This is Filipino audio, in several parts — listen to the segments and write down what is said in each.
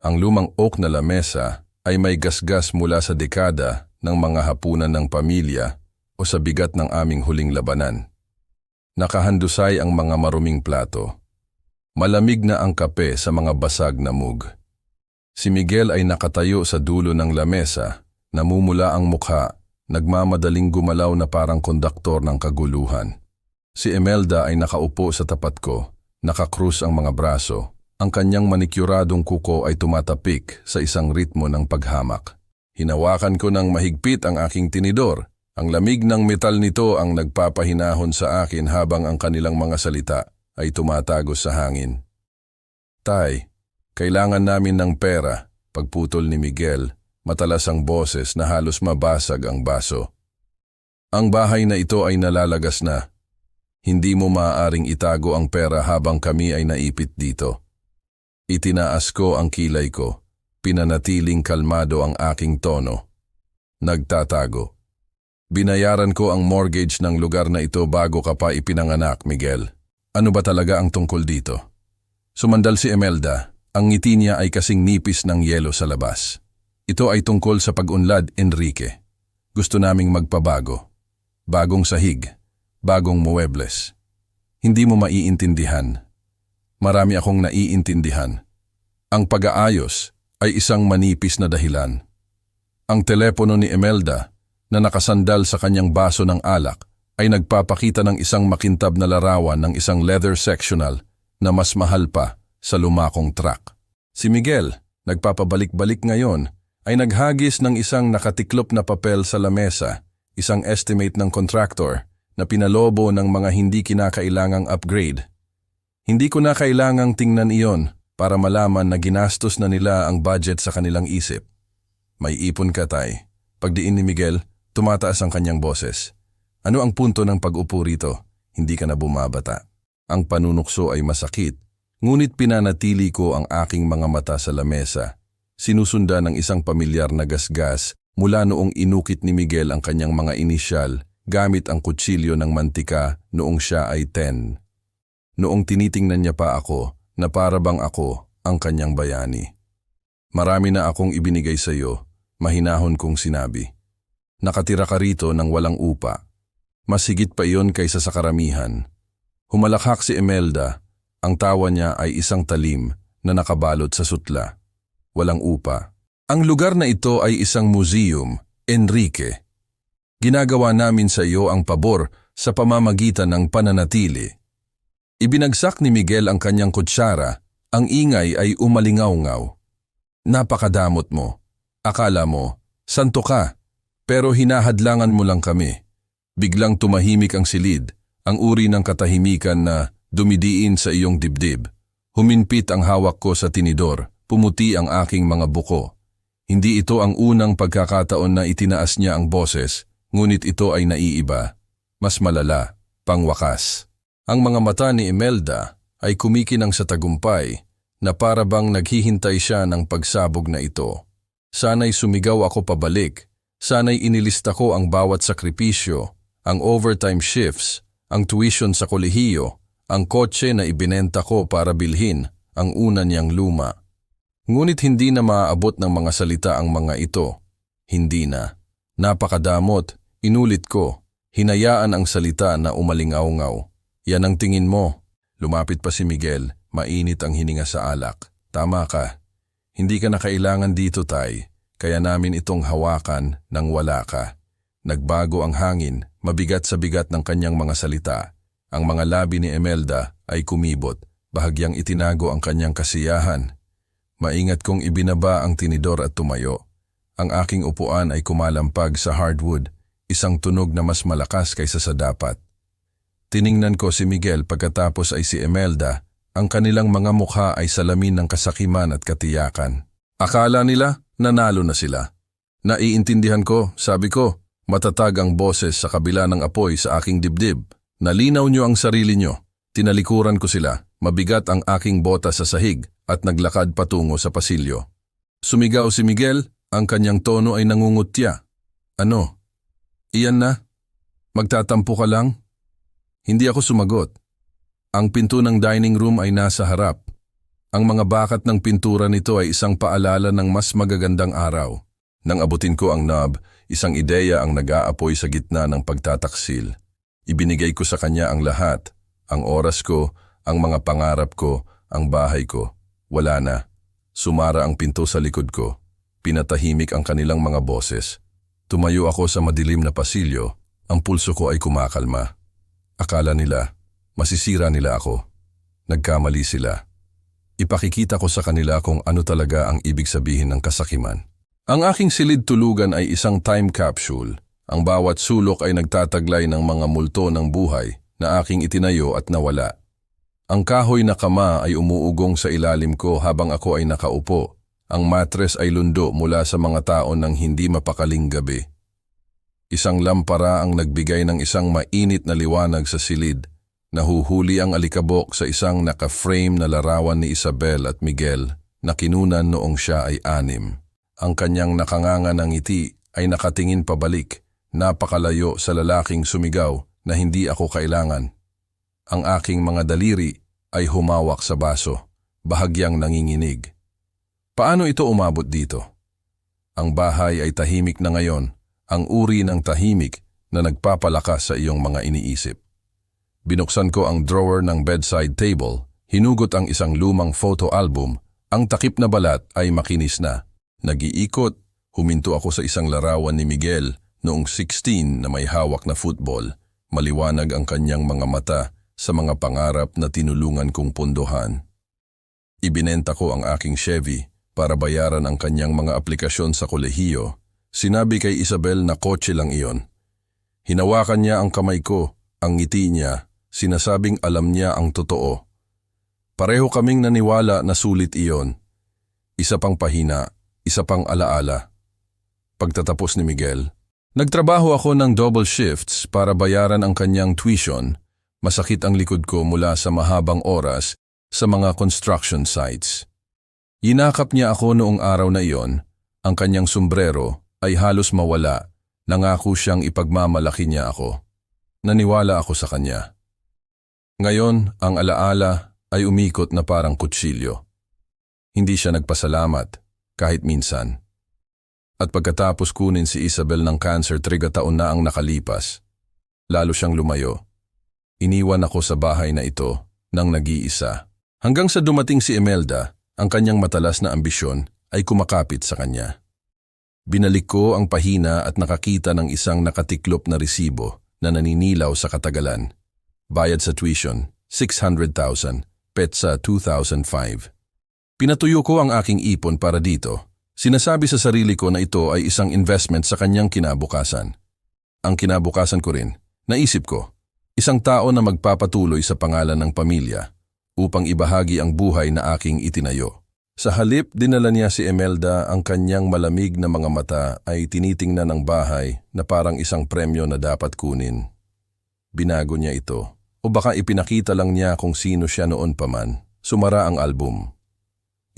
Ang lumang oak na lamesa ay may gasgas mula sa dekada ng mga hapunan ng pamilya o sa bigat ng aming huling labanan. Nakahandusay ang mga maruming plato. Malamig na ang kape sa mga basag na mug. Si Miguel ay nakatayo sa dulo ng lamesa, namumula ang mukha, nagmamadaling gumalaw na parang konduktor ng kaguluhan. Si Imelda ay nakaupo sa tapat ko, nakakrus ang mga braso. Ang kanyang manikyuradong kuko ay tumatapik sa isang ritmo ng paghamak. Hinawakan ko ng mahigpit ang aking tinidor. Ang lamig ng metal nito ang nagpapahinahon sa akin habang ang kanilang mga salita ay tumatagos sa hangin. Tay, kailangan namin ng pera, pagputol ni Miguel, matalas ang boses na halos mabasag ang baso. Ang bahay na ito ay nalalagas na. Hindi mo maaaring itago ang pera habang kami ay naipit dito. Itinaas ko ang kilay ko, pinanatiling kalmado ang aking tono. Nagtatago. Binayaran ko ang mortgage ng lugar na ito bago ka pa ipinanganak, Miguel. Ano ba talaga ang tungkol dito? Sumandal si Imelda, ang ngiti niya ay kasing nipis ng yelo sa labas. Ito ay tungkol sa pag-unlad, Enrique. Gusto naming magpabago. Bagong sahig, bagong muebles. Hindi mo maiintindihan. Marami akong naiintindihan. Ang pag-aayos ay isang manipis na dahilan. Ang telepono ni Imelda na nakasandal sa kanyang baso ng alak ay nagpapakita ng isang makintab na larawan ng isang leather sectional na mas mahal pa sa lumakong truck. Si Miguel, nagpapabalik-balik ngayon, ay naghagis ng isang nakatiklop na papel sa lamesa, isang estimate ng contractor na pinalobo ng mga hindi kinakailangang upgrade. Hindi ko na kailangang tingnan iyon para malaman na ginastos na nila ang budget sa kanilang isip. May ipon ka, tay. Pagdiin ni Miguel, tumataas ang kanyang boses. Ano ang punto ng pag-upo rito? Hindi ka na bumabata. Ang panunukso ay masakit, ngunit pinanatili ko ang aking mga mata sa lamesa. Sinusundan ng isang pamilyar na gasgas mula noong inukit ni Miguel ang kanyang mga inisyal gamit ang kutsilyo ng mantika noong siya ay 10. Noong tinitingnan niya pa ako na para bang ako ang kanyang bayani. Marami na akong ibinigay sa iyo, mahinahon kong sinabi. Nakatira ka rito ng walang upa. Mas higit pa iyon kaysa sa karamihan. Humalakhak si Imelda. Ang tawa niya ay isang talim na nakabalot sa sutla. Walang upa. Ang lugar na ito ay isang museum, Enrique. Ginagawa namin sa iyo ang pabor sa pamamagitan ng pananatili. Ibinagsak ni Miguel ang kanyang kutsara. Ang ingay ay umalingaw-ngaw. Napakadamot mo. Akala mo, santo ka. Pero hinahadlangan mo lang kami. Biglang tumahimik ang silid, ang uri ng katahimikan na dumidiin sa iyong dibdib. Huminpit ang hawak ko sa tinidor, pumuti ang aking mga buko. Hindi ito ang unang pagkakataon na itinaas niya ang boses, ngunit ito ay naiiba. Mas malala, pangwakas. Ang mga mata ni Imelda ay kumikinang sa tagumpay na para bang naghihintay siya ng pagsabog na ito. Sana'y sumigaw ako pabalik. Sana'y inilista ko ang bawat sakripisyo, ang overtime shifts, ang tuition sa kolehiyo, ang kotse na ibinenta ko para bilhin ang una niyang luma. Ngunit hindi na maaabot ng mga salita ang mga ito. Hindi na. Napakadamot, inulit ko, hinayaan ang salita na umalingaw-ngaw. Yan ang tingin mo. Lumapit pa si Miguel, mainit ang hininga sa alak. Tama ka. Hindi ka na kailangan dito, tay. Kaya namin itong hawakan nang wala ka. Nagbago ang hangin, mabigat sa bigat ng kanyang mga salita. Ang mga labi ni Imelda ay kumibot, bahagyang itinago ang kanyang kasiyahan. Maingat kong ibinaba ang tinidor at tumayo. Ang aking upuan ay kumalampag sa hardwood, isang tunog na mas malakas kaysa sa dapat. Tiningnan ko si Miguel pagkatapos ay si Imelda. Ang kanilang mga mukha ay salamin ng kasakiman at katiyakan. Akala nila, nanalo na sila. Naiintindihan ko, sabi ko, matatag ang boses sa kabila ng apoy sa aking dibdib. Nalinaw niyo ang sarili niyo. Tinalikuran ko sila, mabigat ang aking bota sa sahig at naglakad patungo sa pasilyo. Sumigaw si Miguel, ang kanyang tono ay nangungutya. Ano? Iyan na? Magtatampo ka lang? Hindi ako sumagot. Ang pinto ng dining room ay nasa harap. Ang mga bakat ng pintura nito ay isang paalala ng mas magagandang araw. Nang abutin ko ang knob, isang ideya ang nag-aapoy sa gitna ng pagtataksil. Ibinigay ko sa kanya ang lahat, ang oras ko, ang mga pangarap ko, ang bahay ko. Wala na. Sumara ang pinto sa likod ko. Pinatahimik ang kanilang mga boses. Tumayo ako sa madilim na pasilyo. Ang pulso ko ay kumakalma. Akala nila, masisira nila ako. Nagkamali sila. Ipakikita ko sa kanila kung ano talaga ang ibig sabihin ng kasakiman. Ang aking silid tulugan ay isang time capsule. Ang bawat sulok ay nagtataglay ng mga multo ng buhay na aking itinayo at nawala. Ang kahoy na kama ay umuugong sa ilalim ko habang ako ay nakaupo. Ang matres ay lundo mula sa mga taon ng hindi mapakaling gabi. Isang lampara ang nagbigay ng isang mainit na liwanag sa silid. Nahuhuli ang alikabok sa isang naka-frame na larawan ni Isabel at Miguel na kinunan noong siya ay 6. Ang kanyang nakanganga ng ngiti ay nakatingin pabalik, napakalayo sa lalaking sumigaw na hindi ako kailangan. Ang aking mga daliri ay humawak sa baso, bahagyang nanginginig. Paano ito umabot dito? Ang bahay ay tahimik na ngayon, ang uri ng tahimik na nagpapalakas sa iyong mga iniisip. Binuksan ko ang drawer ng bedside table, hinugot ang isang lumang photo album, ang takip na balat ay makinis na. Nag-iikot, huminto ako sa isang larawan ni Miguel noong 16 na may hawak na football. Maliwanag ang kanyang mga mata sa mga pangarap na tinulungan kong pundohan. Ibinenta ko ang aking Chevy para bayaran ang kanyang mga aplikasyon sa kolehiyo. Sinabi kay Isabel na kotse lang iyon. Hinawakan niya ang kamay ko, ang ngiti niya. Sinasabing alam niya ang totoo. Pareho kaming naniwala na sulit iyon. Isa pang pahina, isa pang alaala. Pagtatapos ni Miguel, nagtrabaho ako ng double shifts para bayaran ang kanyang tuition. Masakit ang likod ko mula sa mahabang oras sa mga construction sites. Yinakap niya ako noong araw na iyon. Ang kanyang sombrero ay halos mawala. Nangako siyang ipagmamalaki niya ako. Naniwala ako sa kanya. Ngayon, ang alaala ay umikot na parang kutsilyo. Hindi siya nagpasalamat, kahit minsan. At pagkatapos kunin si Isabel ng cancer 3 taon na ang nakalipas, lalo siyang lumayo. Iniwan ako sa bahay na ito nang nag-iisa. Hanggang sa dumating si Imelda, ang kanyang matalas na ambisyon ay kumakapit sa kanya. Binalik ko ang pahina at nakakita ng isang nakatiklop na resibo na naninilaw sa katagalan. Bayad sa tuition, 600,000, petsa 2005. Pinatuyo ko ang aking ipon para dito. Sinasabi sa sarili ko na ito ay isang investment sa kanyang kinabukasan. Ang kinabukasan ko rin, naisip ko, isang tao na magpapatuloy sa pangalan ng pamilya upang ibahagi ang buhay na aking itinayo. Sa halip, dinala niya si Imelda, ang kanyang malamig na mga mata ay tinitingnan ang bahay na parang isang premyo na dapat kunin. Binago niya ito. O baka ipinakita lang niya kung sino siya noon pa man. Sumara ang album.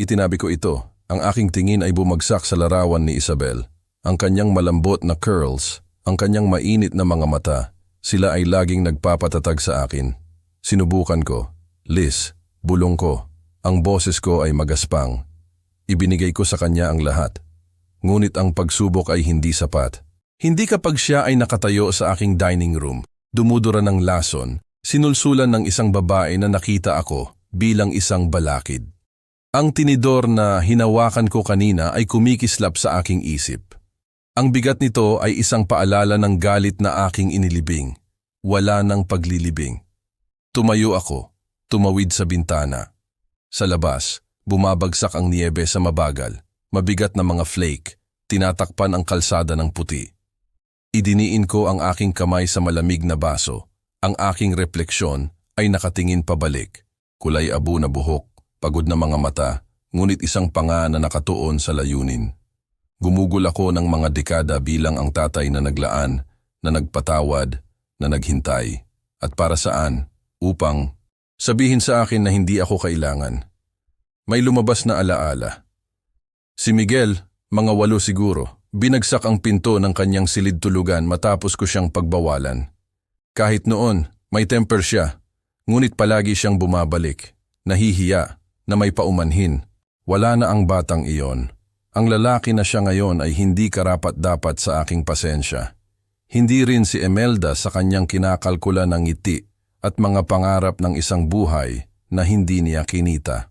Itinabi ko ito. Ang aking tingin ay bumagsak sa larawan ni Isabel. Ang kanyang malambot na curls, ang kanyang mainit na mga mata, sila ay laging nagpapatatag sa akin. Sinubukan ko. Liz, bulong ko. Ang boses ko ay magaspang. Ibinigay ko sa kanya ang lahat. Ngunit ang pagsubok ay hindi sapat. Hindi kapag siya ay nakatayo sa aking dining room, dumudura ng lason, sinulsulan ng isang babae na nakita ako bilang isang balakid. Ang tinidor na hinawakan ko kanina ay kumikislap sa aking isip. Ang bigat nito ay isang paalala ng galit na aking inilibing. Wala ng paglilibing. Tumayo ako, tumawid sa bintana. Sa labas, bumabagsak ang niyebe sa mabagal, mabigat na mga flake, tinatakpan ang kalsada ng puti. Idiniin ko ang aking kamay sa malamig na baso. Ang aking refleksyon ay nakatingin pabalik. Kulay abo na buhok, pagod na mga mata, ngunit isang panga na nakatuon sa layunin. Gumugol ako ng mga dekada bilang ang tatay na naglaan, na nagpatawad, na naghintay. At para saan? Upang sabihin sa akin na hindi ako kailangan. May lumabas na alaala. Si Miguel, mga 8 siguro, binagsak ang pinto ng kanyang silid tulugan matapos ko siyang pagbawalan. Kahit noon, may temper siya, ngunit palagi siyang bumabalik, nahihiya, na may paumanhin. Wala na ang batang iyon. Ang lalaki na siya ngayon ay hindi karapat-dapat sa aking pasensya. Hindi rin si Imelda sa kanyang kinakalkula ng ngiti at mga pangarap ng isang buhay na hindi niya kinita.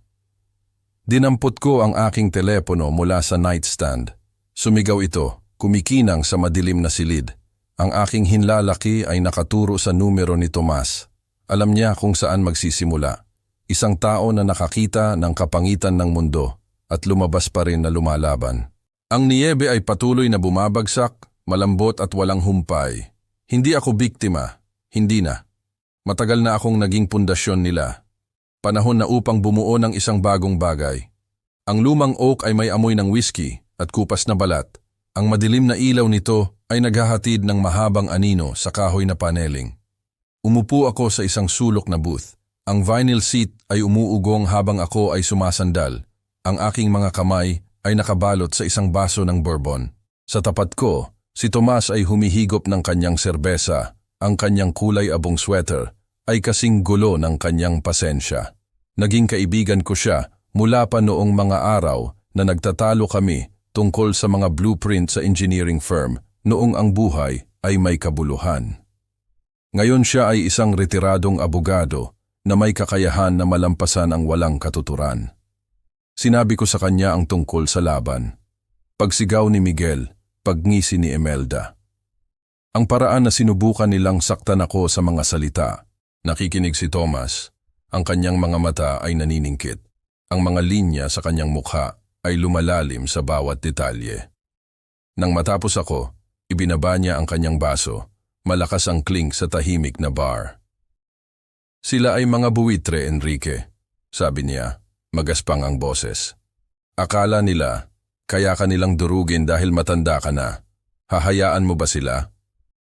Dinampot ko ang aking telepono mula sa nightstand. Sumigaw ito, kumikinang sa madilim na silid. Ang aking hinlalaki ay nakaturo sa numero ni Tomas. Alam niya kung saan magsisimula. Isang tao na nakakita ng kapangitan ng mundo at lumabas pa rin na lumalaban. Ang niyebe ay patuloy na bumabagsak, malambot at walang humpay. Hindi ako biktima, hindi na. Matagal na akong naging pundasyon nila. Panahon na upang bumuo ng isang bagong bagay. Ang lumang oak ay may amoy ng whiskey at kupas na balat. Ang madilim na ilaw nito ay naghahatid ng mahabang anino sa kahoy na paneling. Umupo ako sa isang sulok na booth. Ang vinyl seat ay umuugong habang ako ay sumasandal. Ang aking mga kamay ay nakabalot sa isang baso ng bourbon. Sa tapat ko, si Tomas ay humihigop ng kanyang serbesa. Ang kanyang kulay abong sweater ay kasing gulo ng kanyang pasensya. Naging kaibigan ko siya mula pa noong mga araw na nagtatalo kami tungkol sa mga blueprint sa engineering firm noong ang buhay ay may kabuluhan. Ngayon siya ay isang retiradong abogado na may kakayahan na malampasan ang walang katuturan. Sinabi ko sa kanya ang tungkol sa laban. Pagsigaw ni Miguel, pagngisi ni Imelda. Ang paraan na sinubukan nilang saktan ako sa mga salita. Nakikinig si Tomas. Ang kanyang mga mata ay naniningkit. Ang mga linya sa kanyang mukha ay lumalalim sa bawat detalye. Nang matapos ako, ibinaba niya ang kanyang baso. Malakas ang clink sa tahimik na bar. Sila ay mga buwitre, Enrique, sabi niya, magaspang ang boses. Akala nila, kaya ka nilang durugin dahil matanda ka na. Hahayaan mo ba sila?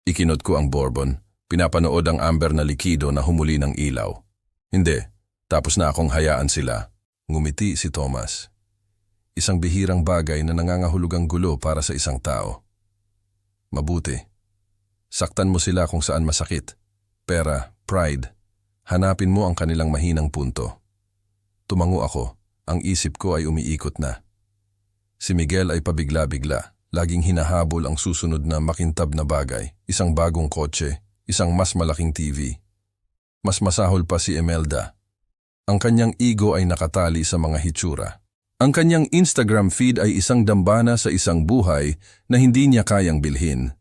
Ikinot ko ang bourbon, pinapanood ang amber na likido na humuli ng ilaw. Hindi, tapos na akong hayaan sila. Ngumiti si Tomas. Isang bihirang bagay na nangangahulugang gulo para sa isang tao. Mabuti. Saktan mo sila kung saan masakit. Pera, pride. Hanapin mo ang kanilang mahinang punto. Tumango ako. Ang isip ko ay umiikot na. Si Miguel ay pabigla-bigla. Laging hinahabol ang susunod na makintab na bagay. Isang bagong kotse, isang mas malaking TV. Mas masahol pa si Imelda. Ang kanyang ego ay nakatali sa mga hitsura. Ang kanyang Instagram feed ay isang dambana sa isang buhay na hindi niya kayang bilhin.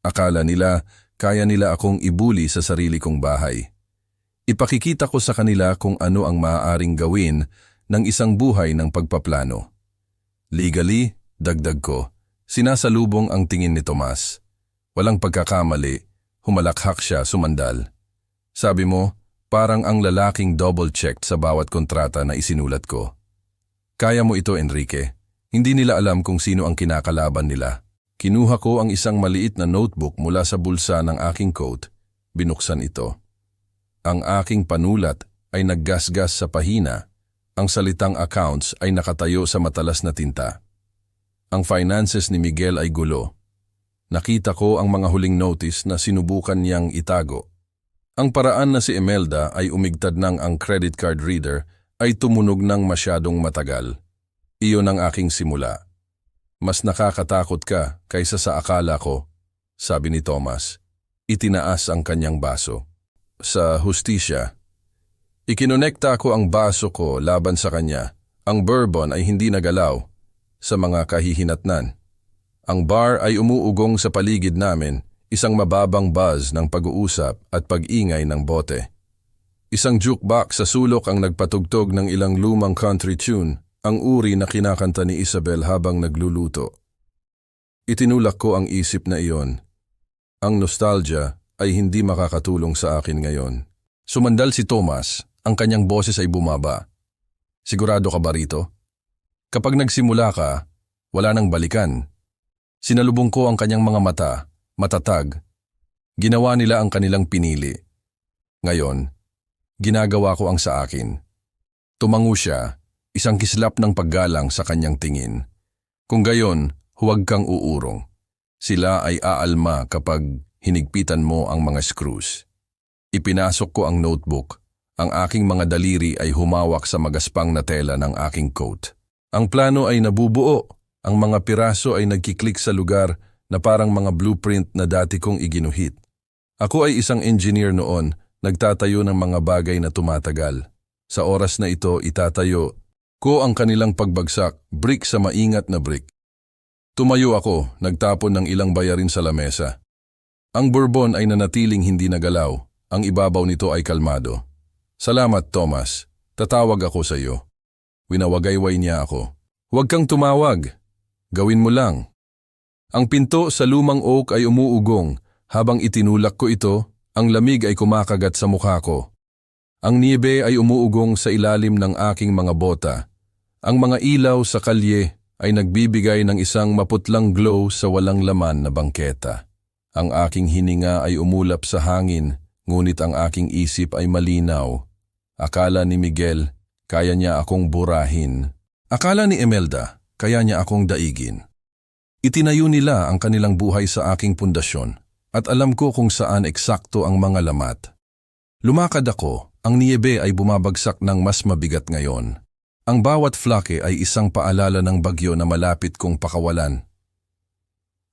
Akala nila, kaya nila akong ibuli sa sarili kong bahay. Ipakikita ko sa kanila kung ano ang maaaring gawin ng isang buhay ng pagpaplano. Legally, dagdag ko, sinasalubong ang tingin ni Tomas. Walang pagkakamali, humalakhak siya sumandal. Sabi mo, parang ang lalaking double-checked sa bawat kontrata na isinulat ko. Kaya mo ito, Enrique. Hindi nila alam kung sino ang kinakalaban nila. Kinuha ko ang isang maliit na notebook mula sa bulsa ng aking coat. Binuksan ito. Ang aking panulat ay naggasgas sa pahina. Ang salitang accounts ay nakatayo sa matalas na tinta. Ang finances ni Miguel ay gulo. Nakita ko ang mga huling notice na sinubukan niyang itago. Ang paraan na si Imelda ay umigtad ng ang credit card reader ay tumunog ng masyadong matagal. Iyon ang aking simula. Mas nakakatakot ka kaysa sa akala ko, sabi ni Tomas. Itinaas ang kanyang baso. Sa hustisya. Ikinonekta ko ang baso ko laban sa kanya. Ang bourbon ay hindi nagalaw sa mga kahihinatnan. Ang bar ay umuugong sa paligid namin, isang mababang buzz ng pag-uusap at pag-ingay ng bote. Isang jukebox sa sulok ang nagpatugtog ng ilang lumang country tune, ang uri na kinakanta ni Isabel habang nagluluto. Itinulak ko ang isip na iyon. Ang nostalgia ay hindi makakatulong sa akin ngayon. Sumandal si Tomas, ang kanyang boses ay bumaba. Sigurado ka ba rito? Kapag nagsimula ka, wala nang balikan. Sinalubong ko ang kanyang mga mata, matatag. Ginawa nila ang kanilang pinili. Ngayon, ginagawa ko ang sa akin. Tumango siya, isang kislap ng paggalang sa kanyang tingin. Kung gayon, huwag kang uurong. Sila ay aalma kapag hinigpitan mo ang mga screws. Ipinasok ko ang notebook. Ang aking mga daliri ay humawak sa magaspang na tela ng aking coat. Ang plano ay nabubuo. Ang mga piraso ay nagkiklik sa lugar na parang mga blueprint na dati kong iginuhit. Ako ay isang engineer noon, nagtatayo ng mga bagay na tumatagal. Sa oras na ito, itatayo ko ang kanilang pagbagsak, brick sa maingat na brick. Tumayo ako, nagtapon ng ilang bayarin sa lamesa. Ang bourbon ay nanatiling hindi nagalaw. Ang ibabaw nito ay kalmado. Salamat, Thomas. Tatawag ako sa iyo. Winawagayway niya ako. Huwag kang tumawag. Gawin mo lang. Ang pinto sa lumang oak ay umuugong. Habang itinulak ko ito, ang lamig ay kumakagat sa mukha ko. Ang niebe ay umuugong sa ilalim ng aking mga bota. Ang mga ilaw sa kalye ay nagbibigay ng isang maputlang glow sa walang laman na bangketa. Ang aking hininga ay umulap sa hangin, ngunit ang aking isip ay malinaw. Akala ni Miguel, kaya niya akong burahin. Akala ni Imelda, kaya niya akong daigin. Itinayo nila ang kanilang buhay sa aking pundasyon, at alam ko kung saan eksakto ang mga lamat. Lumakad ako, ang niebe ay bumabagsak ng mas mabigat ngayon. Ang bawat flake ay isang paalala ng bagyo na malapit kong pakawalan.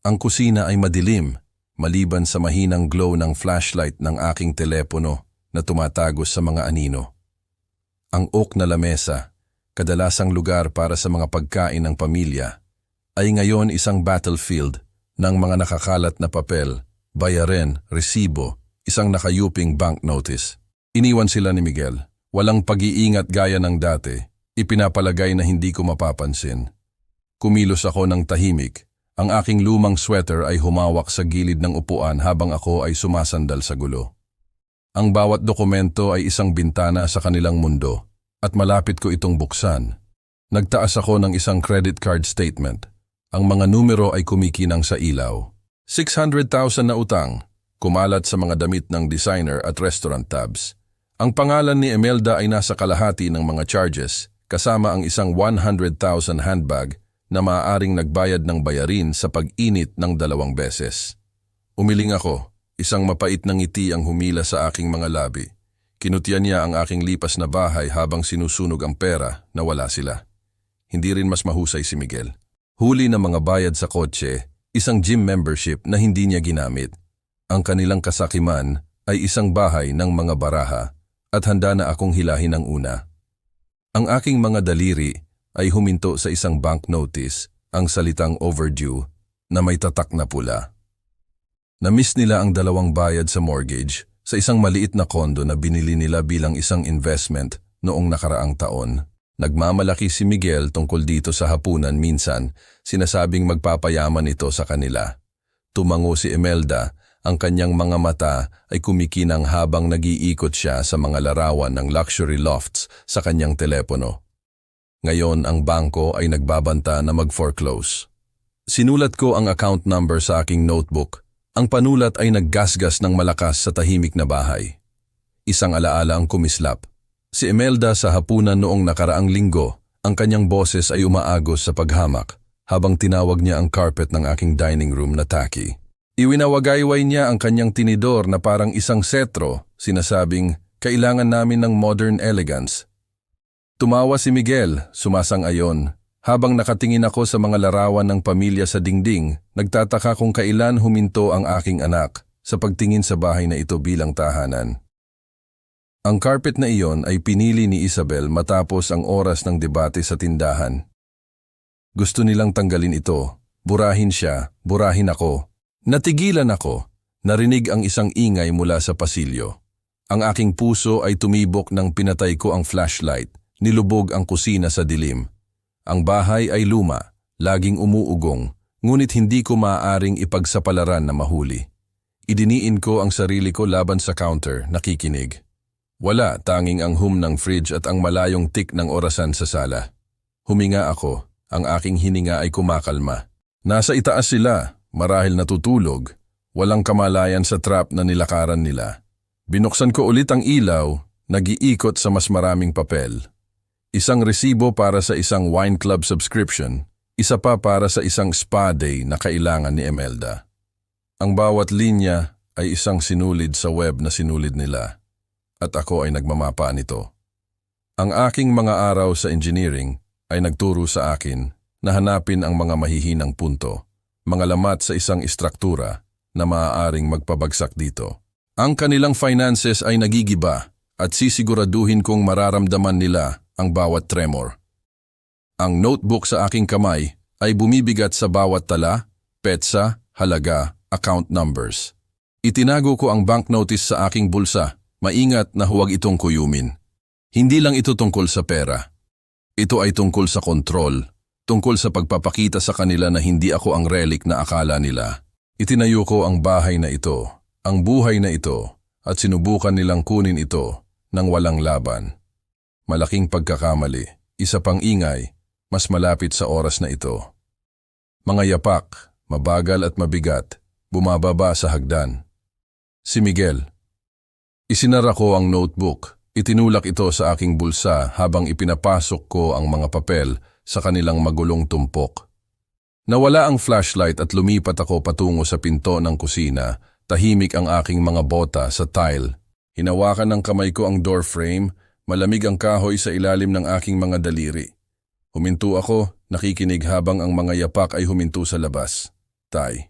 Ang kusina ay madilim, maliban sa mahinang glow ng flashlight ng aking telepono na tumatagos sa mga anino. Ang oak na lamesa, kadalasang lugar para sa mga pagkain ng pamilya, ay ngayon isang battlefield ng mga nakakalat na papel, bayarin, resibo, isang nakayuping bank notice. Iniwan sila ni Miguel. Walang pag-iingat gaya ng dati. Ipinapalagay na hindi ko mapapansin. Kumilos ako ng tahimik. Ang aking lumang sweater ay humawak sa gilid ng upuan habang ako ay sumasandal sa gulo. Ang bawat dokumento ay isang bintana sa kanilang mundo, at malapit ko itong buksan. Nagtaas ako ng isang credit card statement. Ang mga numero ay kumikinang sa ilaw. 600,000 na utang, kumalat sa mga damit ng designer at restaurant tabs. Ang pangalan ni Imelda ay nasa kalahati ng mga charges, kasama ang isang 100,000 handbag na maaaring nagbayad ng bayarin sa pag-init ng 2 beses. Umiling ako. Isang mapait na ngiti ang humila sa aking mga labi. Kinutiyan niya ang aking lipas na bahay habang sinusunog ang pera na wala sila. Hindi rin mas mahusay si Miguel. Huli ng mga bayad sa kotse, isang gym membership na hindi niya ginamit. Ang kanilang kasakiman ay isang bahay ng mga baraha at handa na akong hilahin ang una. Ang aking mga daliri ay huminto sa isang bank notice, ang salitang overdue na may tatak na pula. Na-miss nila ang 2 bayad sa mortgage sa isang maliit na kondo na binili nila bilang isang investment noong nakaraang taon. Nagmamalaki si Miguel tungkol dito sa hapunan minsan, sinasabing magpapayaman ito sa kanila. Tumango si Imelda, ang kanyang mga mata ay kumikinang habang nag-iikot siya sa mga larawan ng luxury lofts sa kanyang telepono. Ngayon ang bangko ay nagbabanta na mag-foreclose. Sinulat ko ang account number sa aking notebook. Ang panulat ay naggasgas ng malakas sa tahimik na bahay. Isang alaala ang kumislap. Si Imelda sa hapunan noong nakaraang linggo, ang kanyang boses ay umaagos sa paghamak habang tinawag niya ang carpet ng aking dining room na tacky. Iwinawagayway niya ang kanyang tinidor na parang isang setro, sinasabing, kailangan namin ng modern elegance. Tumawa si Miguel, sumasang-ayon. Habang nakatingin ako sa mga larawan ng pamilya sa dingding, nagtataka kung kailan huminto ang aking anak sa pagtingin sa bahay na ito bilang tahanan. Ang carpet na iyon ay pinili ni Isabel matapos ang oras ng debate sa tindahan. Gusto nilang tanggalin ito, burahin siya, burahin ako. Natigilan ako, narinig ang isang ingay mula sa pasilyo. Ang aking puso ay tumibok nang pinatay ko ang flashlight, nilubog ang kusina sa dilim. Ang bahay ay luma, laging umuugong, ngunit hindi ko maaaring ipagsapalaran na mahuli. Idiniin ko ang sarili ko laban sa counter, nakikinig. Wala, tanging ang hum ng fridge at ang malayong tik ng orasan sa sala. Huminga ako, ang aking hininga ay kumakalma. Nasa itaas sila, marahil natutulog, walang kamalayan sa trap na nilakaran nila. Binuksan ko ulit ang ilaw, nag-iikot sa mas maraming papel. Isang resibo para sa isang wine club subscription, isa pa para sa isang spa day na kailangan ni Imelda. Ang bawat linya ay isang sinulid sa web na sinulid nila. at ako ay nagmamapa nito. Ang aking mga araw sa engineering ay nagturo sa akin na hanapin ang mga mahihinang punto, mga lamat sa isang istruktura na maaaring magpabagsak dito. Ang kanilang finances ay nagigiba at sisiguraduhin kong mararamdaman nila ang bawat tremor. Ang notebook sa aking kamay ay bumibigat sa bawat tala, petsa, halaga, account numbers. Itinago ko ang bank notice sa aking bulsa, maingat na huwag itong kuyumin. Hindi lang ito tungkol sa pera. Ito ay tungkol sa kontrol, tungkol sa pagpapakita sa kanila na hindi ako ang relic na akala nila. Itinayo ko ang bahay na ito, ang buhay na ito, at sinubukan nilang kunin ito nang walang laban. Malaking pagkakamali, isa pang ingay, mas malapit sa oras na ito. Mga yapak, mabagal at mabigat, bumababa sa hagdan. Si Miguel. Isinara ko ang notebook. Itinulak ito sa aking bulsa habang ipinapasok ko ang mga papel sa kanilang magulong tumpok. Nawala ang flashlight at lumipat ako patungo sa pinto ng kusina. Tahimik ang aking mga bota sa tile. Hinawakan ng kamay ko ang door frame, malamig ang kahoy sa ilalim ng aking mga daliri. Huminto ako, nakikinig habang ang mga yapak ay huminto sa labas. Tay.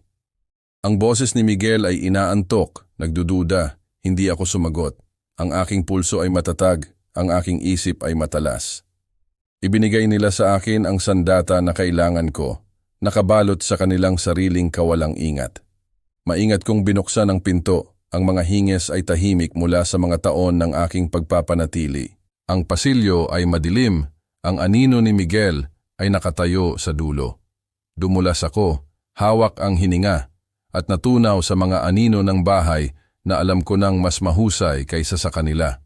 Ang boses ni Miguel ay inaantok, nagdududa, hindi ako sumagot. Ang aking pulso ay matatag, ang aking isip ay matalas. Ibinigay nila sa akin ang sandata na kailangan ko, nakabalot sa kanilang sariling kawalang ingat. Maingat kong binuksan ang pinto, ang mga hinges ay tahimik mula sa mga taon ng aking pagpapanatili. Ang pasilyo ay madilim, ang anino ni Miguel ay nakatayo sa dulo. Dumulas ako, hawak ang hininga, at natunaw sa mga anino ng bahay na alam ko nang mas mahusay kaysa sa kanila.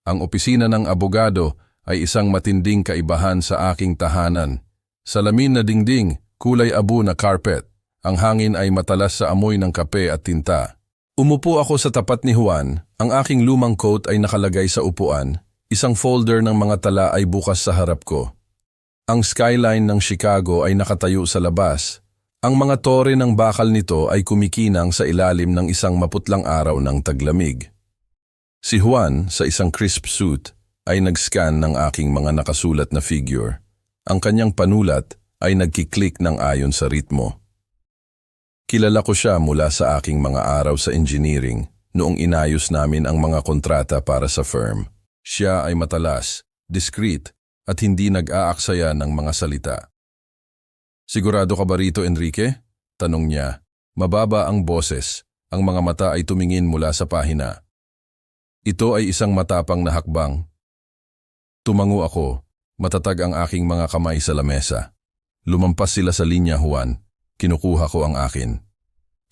Ang opisina ng abogado ay isang matinding kaibahan sa aking tahanan. Salamin na dingding, kulay abo na carpet. Ang hangin ay matalas sa amoy ng kape at tinta. Umupo ako sa tapat ni Juan, ang aking lumang coat ay nakalagay sa upuan. Isang folder ng mga tala ay bukas sa harap ko. Ang skyline ng Chicago ay nakatayo sa labas. Ang mga tore ng bakal nito ay kumikinang sa ilalim ng isang maputlang araw ng taglamig. Si Juan, sa isang crisp suit, ay nag-scan ng aking mga nakasulat na figure. Ang kanyang panulat ay nagkiklik ng ayon sa ritmo. Kilala ko siya mula sa aking mga araw sa engineering noong inayos namin ang mga kontrata para sa firm. Siya ay matalas, discreet, at hindi nag-aaksaya ng mga salita. Sigurado ka ba rito, Enrique? Tanong niya. Mababa ang boses, ang mga mata ay tumingin mula sa pahina. Ito ay isang matapang na hakbang. Tumango ako, matatag ang aking mga kamay sa lamesa. Lumampas sila sa linya, Juan. Kinukuha ko ang akin.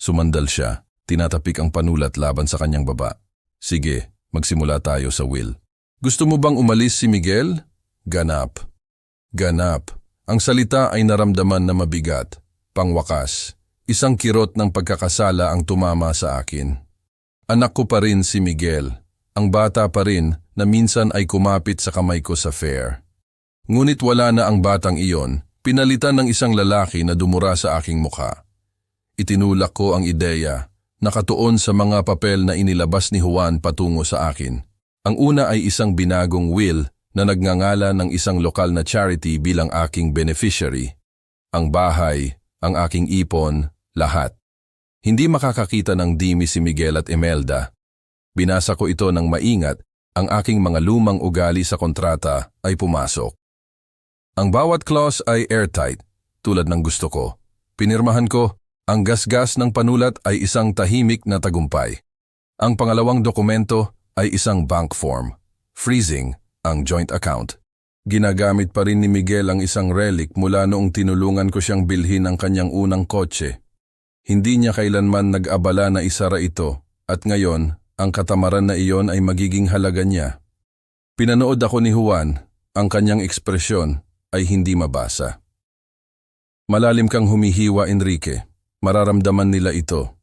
Sumandal siya, tinatapik ang panulat laban sa kanyang baba. Sige, magsimula tayo sa will. Gusto mo bang umalis si Miguel? Ganap. Ganap. Ang salita ay naramdaman na mabigat, pangwakas. Isang kirot ng pagkakasala ang tumama sa akin. Anak ko pa rin si Miguel, ang bata pa rin na minsan ay kumapit sa kamay ko sa fair. Ngunit wala na ang batang iyon, pinalitan ng isang lalaki na dumura sa aking mukha. Itinulak ko ang ideya, nakatuon sa mga papel na inilabas ni Juan patungo sa akin. Ang una ay isang binagong will na nagngangalan ng isang lokal na charity bilang aking beneficiary. Ang bahay, ang aking ipon, lahat. Hindi makakakita ng dimi si Miguel at Imelda. Binasa ko ito ng maingat, ang aking mga lumang ugali sa kontrata ay pumasok. Ang bawat clause ay airtight, tulad ng gusto ko. Pinirmahan ko, ang gasgas ng panulat ay isang tahimik na tagumpay. Ang pangalawang dokumento ay isang bank form, freezing ang joint account. Ginagamit pa rin ni Miguel ang isang relic mula noong tinulungan ko siyang bilhin ang kanyang unang kotse. Hindi niya kailanman nag-abala na isara ito at ngayon ang katamaran na iyon ay magiging halaga niya. Pinanood ako ni Juan, ang kanyang ekspresyon ay hindi mabasa. Malalim kang humihiwa, Enrique. Mararamdaman nila ito.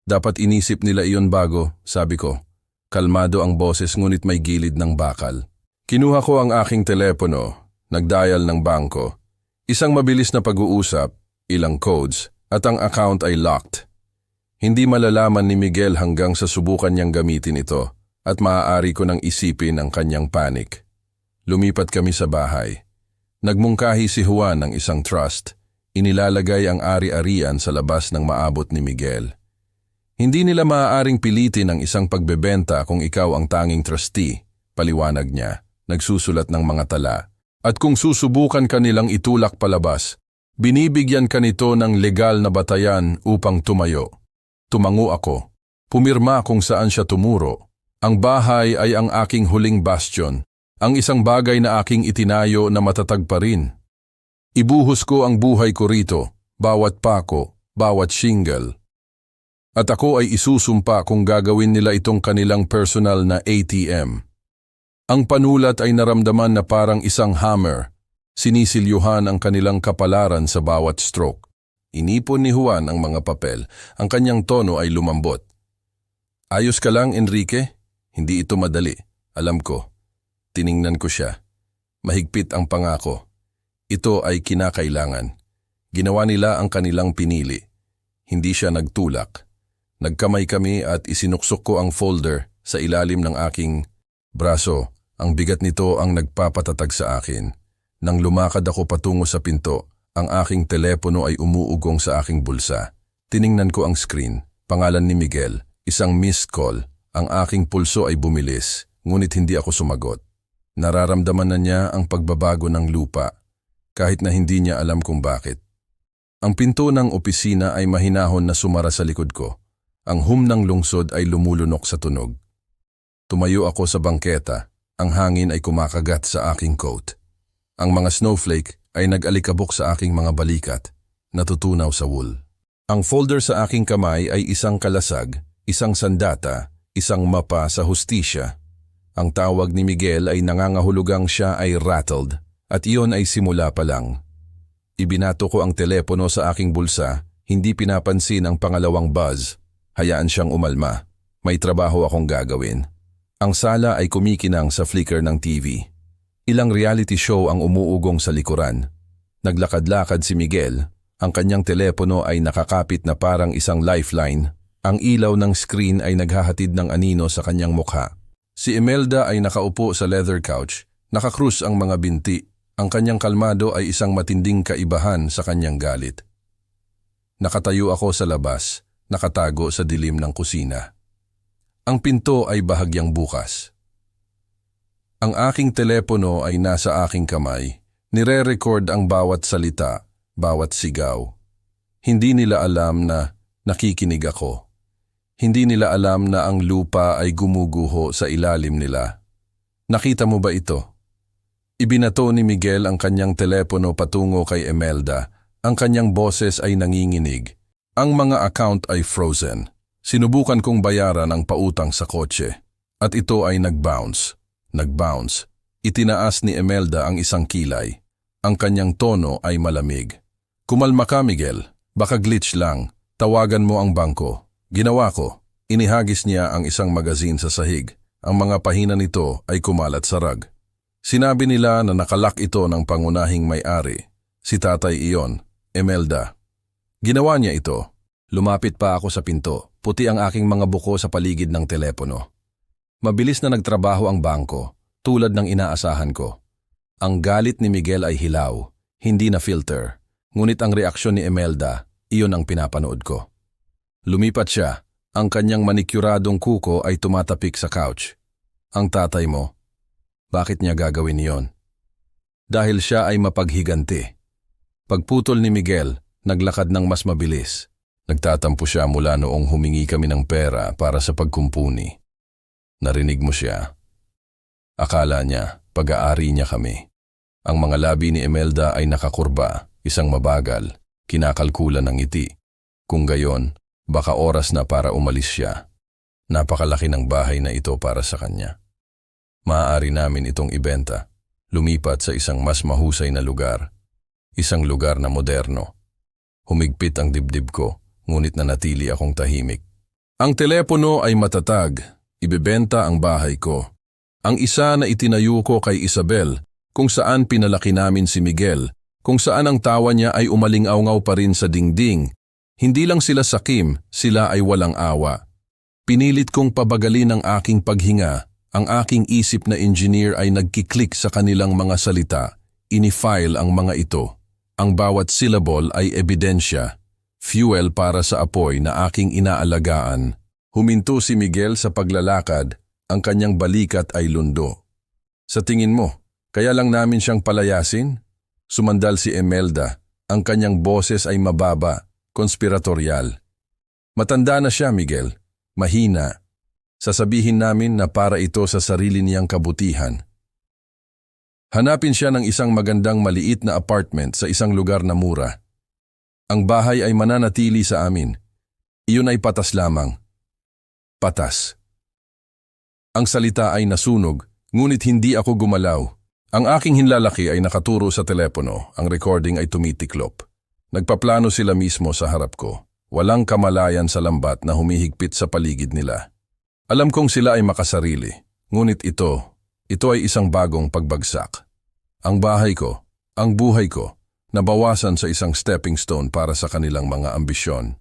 Dapat inisip nila iyon bago, sabi ko. Kalmado ang boses ngunit may gilid ng bakal. Kinuha ko ang aking telepono, nagdial ng bangko. Isang mabilis na pag-uusap, ilang codes, at ang account ay locked. Hindi malalaman ni Miguel hanggang sa subukan niyang gamitin ito. at maaari ko nang isipin ang kanyang panic. Lumipat kami sa bahay. Nagmungkahi si Juan ng isang trust. Inilalagay ang ari-arian sa labas ng maabot ni Miguel. Hindi nila maaaring pilitin ang isang pagbebenta kung ikaw ang tanging trustee, paliwanag niya, nagsusulat ng mga tala. At kung susubukan ka nilang itulak palabas, binibigyan ka nito ng legal na batayan upang tumayo. Tumango ako. Pumirma kung saan siya tumuro. Ang bahay ay ang aking huling bastion. Ang isang bagay na aking itinayo na matatag pa rin. Ibuhos ko ang buhay ko rito, bawat pako, bawat shingle. At ako ay isusumpa kung gagawin nila itong kanilang personal na ATM. Ang panulat ay naramdaman na parang isang hammer. Sinisilyuhan ang kanilang kapalaran sa bawat stroke. Inipon ni Juan ang mga papel. Ang kanyang tono ay lumambot. Ayos ka lang, Enrique? Hindi ito madali. Alam ko. Tiningnan ko siya. Mahigpit ang pangako. Ito ay kinakailangan. Ginawa nila ang kanilang pinili. Hindi siya nagtulak. Nagkamay kami at isinuksok ko ang folder sa ilalim ng aking braso. Ang bigat nito ang nagpapatatag sa akin. Nang lumakad ako patungo sa pinto, ang aking telepono ay umuugong sa aking bulsa. Tiningnan ko ang screen. Pangalan ni Miguel. Isang missed call. Ang aking pulso ay bumilis, ngunit hindi ako sumagot. Nararamdaman na niya ang pagbabago ng lupa, kahit na hindi niya alam kung bakit. Ang pinto ng opisina ay mahinahon na sumara sa likod ko. Ang hum ng lungsod ay lumulunok sa tunog. Tumayo ako sa bangketa. Ang hangin ay kumakagat sa aking coat. Ang mga snowflake ay nag-alikabok sa aking mga balikat, natutunaw sa wool. Ang folder sa aking kamay ay isang kalasag, isang sandata, isang mapa sa hustisya. Ang tawag ni Miguel ay nangangahulugang siya ay rattled, at iyon ay simula pa lang. Ibinato ko ang telepono sa aking bulsa, hindi pinapansin ang pangalawang buzz. Hayaan siyang umalma. May trabaho akong gagawin. Ang sala ay kumikinang sa flicker ng TV. Ilang reality show ang umuugong sa likuran. Naglakad-lakad si Miguel. Ang kanyang telepono ay nakakapit na parang isang lifeline. Ang ilaw ng screen ay naghahatid ng anino sa kanyang mukha. Si Imelda ay nakaupo sa leather couch, nakakrus ang mga binti. Ang kanyang kalmado ay isang matinding kaibahan sa kanyang galit. Nakatayo ako sa labas, nakatago sa dilim ng kusina. Ang pinto ay bahagyang bukas. Ang aking telepono ay nasa aking kamay. Nire-record ang bawat salita, bawat sigaw. Hindi nila alam na nakikinig ako. Hindi nila alam na ang lupa ay gumuguho sa ilalim nila. Nakita mo ba ito? Ibinato ni Miguel ang kanyang telepono patungo kay Imelda. Ang kanyang boses ay nanginginig. Ang mga account ay frozen. Sinubukan kong bayaran ang pautang sa kotse. At ito ay nag-bounce. Nag-bounce. Itinaas ni Imelda ang isang kilay. Ang kanyang tono ay malamig. Kumalma ka, Miguel. Baka glitch lang. Tawagan mo ang bangko. Ginawa ko. Inihagis niya ang isang magazine sa sahig. Ang mga pahina nito ay kumalat sa rug. Sinabi nila na nakalak ito ng pangunahing may-ari. Si Tatay Ion, Imelda. Ginawa niya ito. Lumapit pa ako sa pinto. Puti ang aking mga buko sa paligid ng telepono. Mabilis na nagtrabaho ang bangko, tulad ng inaasahan ko. Ang galit ni Miguel ay hilaw, hindi na filter. Ngunit ang reaksyon ni Imelda, iyon ang pinapanood ko. Lumipat siya. Ang kanyang manikuradong kuko ay tumatapik sa couch. Ang tatay mo, bakit niya gagawin iyon? Dahil siya ay mapaghiganti. Pagputol ni Miguel, naglakad ng mas mabilis. Nagtatampo siya mula noong humingi kami ng pera para sa pagkumpuni. Narinig mo siya. Akala niya, pag-aari niya kami. Ang mga labi ni Imelda ay nakakurba, isang mabagal, kinakalkulan ng ngiti. Kung gayon, baka oras na para umalis siya. Napakalaki ng bahay na ito para sa kanya. Maaari namin itong ibenta, lumipat sa isang mas mahusay na lugar. Isang lugar na moderno. Humigpit ang dibdib ko, ngunit nanatili akong tahimik. Ang telepono ay matatag, ibebenta ang bahay ko. Ang isa na itinayo ko kay Isabel, kung saan pinalaki namin si Miguel, kung saan ang tawa niya ay umaling-awngaw pa rin sa dingding. Hindi lang sila sakim, sila ay walang awa. Pinilit kong pabagalin ang aking paghinga. Ang aking isip na engineer ay nagkiklik sa kanilang mga salita. Ini-file ang mga ito. Ang bawat syllable ay ebidensya. Fuel para sa apoy na aking inaalagaan. Huminto si Miguel sa paglalakad. Ang kanyang balikat ay lundo. Sa tingin mo, kaya lang namin siyang palayasin? Sumandal si Imelda. Ang kanyang boses ay mababa, konspiratoryal. Matanda na siya, Miguel. Mahina. Sasabihin namin na para ito sa sarili niyang kabutihan. Hanapin siya ng isang magandang maliit na apartment sa isang lugar na mura. Ang bahay ay mananatili sa amin. Iyon ay patas lamang. Patas. Ang salita ay nasunog, ngunit hindi ako gumalaw. Ang aking hinlalaki ay nakaturo sa telepono, ang recording ay tumitiklop. Nagpaplano sila mismo sa harap ko. Walang kamalayan sa lambat na humihigpit sa paligid nila. Alam kong sila ay makasarili, ngunit ito ay isang bagong pagbagsak. Ang bahay ko, ang buhay ko, nabawasan sa isang stepping stone para sa kanilang mga ambisyon.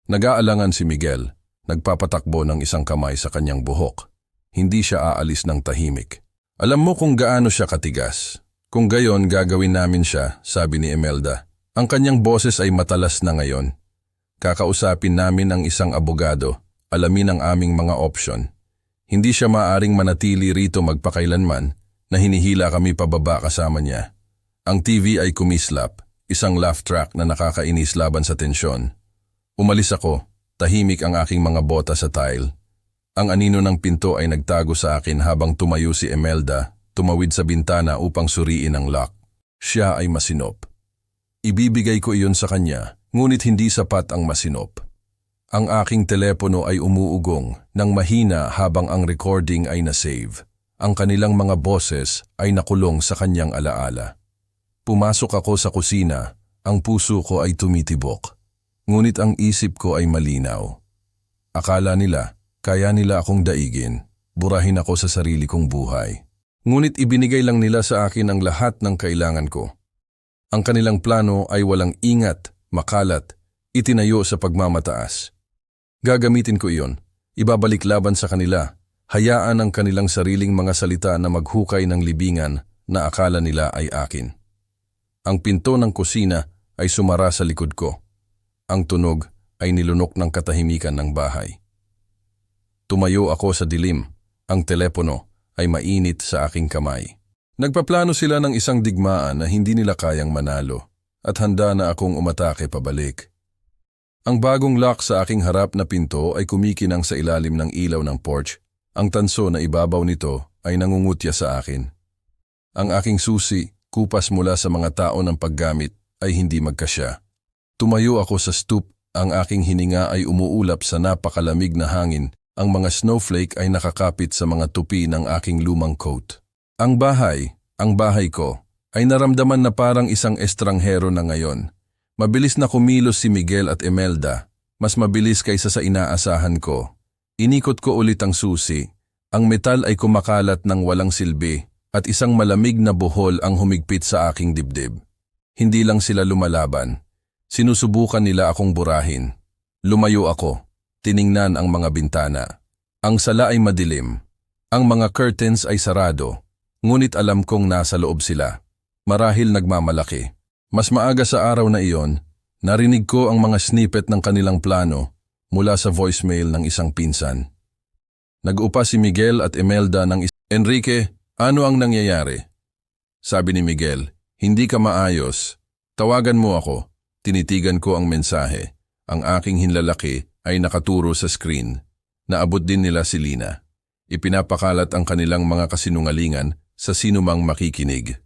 Nag-aalangan si Miguel, nagpapatakbo ng isang kamay sa kanyang buhok. Hindi siya aalis ng tahimik. Alam mo kung gaano siya katigas. Kung gayon gagawin namin siya, sabi ni Imelda. Ang kanyang boses ay matalas na ngayon. Kakausapin namin ang isang abogado. Alamin ang aming mga opsyon. Hindi siya maaaring manatili rito magpakailanman na hinihila kami pababa kasama niya. Ang TV ay kumislap, isang laugh track na nakakainis laban sa tensyon. Umalis ako, tahimik ang aking mga bota sa tile. Ang anino ng pinto ay nagtago sa akin habang tumayo si Imelda, tumawid sa bintana upang suriin ang lock. Siya ay masinop. Ibibigay ko iyon sa kanya, ngunit hindi sapat ang masinop. Ang aking telepono ay umuugong nang mahina habang ang recording ay nasave. Ang kanilang mga boses ay nakulong sa kanyang alaala. Pumasok ako sa kusina, ang puso ko ay tumitibok. Ngunit ang isip ko ay malinaw. Akala nila, kaya nila akong daigin, burahin ako sa sarili kong buhay. Ngunit ibinigay lang nila sa akin ang lahat ng kailangan ko. Ang kanilang plano ay walang ingat, makalat, itinayo sa pagmamataas. Gagamitin ko iyon, ibabalik laban sa kanila, hayaan ang kanilang sariling mga salita na maghukay ng libingan na akala nila ay akin. Ang pinto ng kusina ay sumara sa likod ko. Ang tunog ay nilunok ng katahimikan ng bahay. Tumayo ako sa dilim, ang telepono ay mainit sa aking kamay. Nagpaplano sila ng isang digmaan na hindi nila kayang manalo at handa na akong umatake pabalik. Ang bagong lock sa aking harap na pinto ay kumikinang sa ilalim ng ilaw ng porch. Ang tanso na ibabaw nito ay nangungutya sa akin. Ang aking susi, kupas mula sa mga tao ng paggamit, ay hindi magkasya. Tumayo ako sa stoop, ang aking hininga ay umuulap sa napakalamig na hangin. Ang mga snowflake ay nakakapit sa mga tupi ng aking lumang coat. Ang bahay ko, ay naramdaman na parang isang estranghero na ngayon. Mabilis na kumilos si Miguel at Imelda, mas mabilis kaysa sa inaasahan ko. Inikot ko ulit ang susi. Ang metal ay kumakalat ng walang silbi at isang malamig na buhol ang humigpit sa aking dibdib. Hindi lang sila lumalaban. Sinusubukan nila akong burahin. Lumayo ako. Tiningnan ang mga bintana. Ang sala ay madilim. Ang mga curtains ay sarado. Ngunit alam kong nasa loob sila. Marahil nagmamalaki. Mas maaga sa araw na iyon, narinig ko ang mga snippet ng kanilang plano mula sa voicemail ng isang pinsan. Nag-upa si Miguel at Imelda ng Enrique, ano ang nangyayari? Sabi ni Miguel, hindi ka maayos. Tawagan mo ako. Tinitigan ko ang mensahe. Ang aking hinlalaki ay nakaturo sa screen. Naabot din nila si Lina. Ipinapakalat ang kanilang mga kasinungalingan sa sinumang makikinig.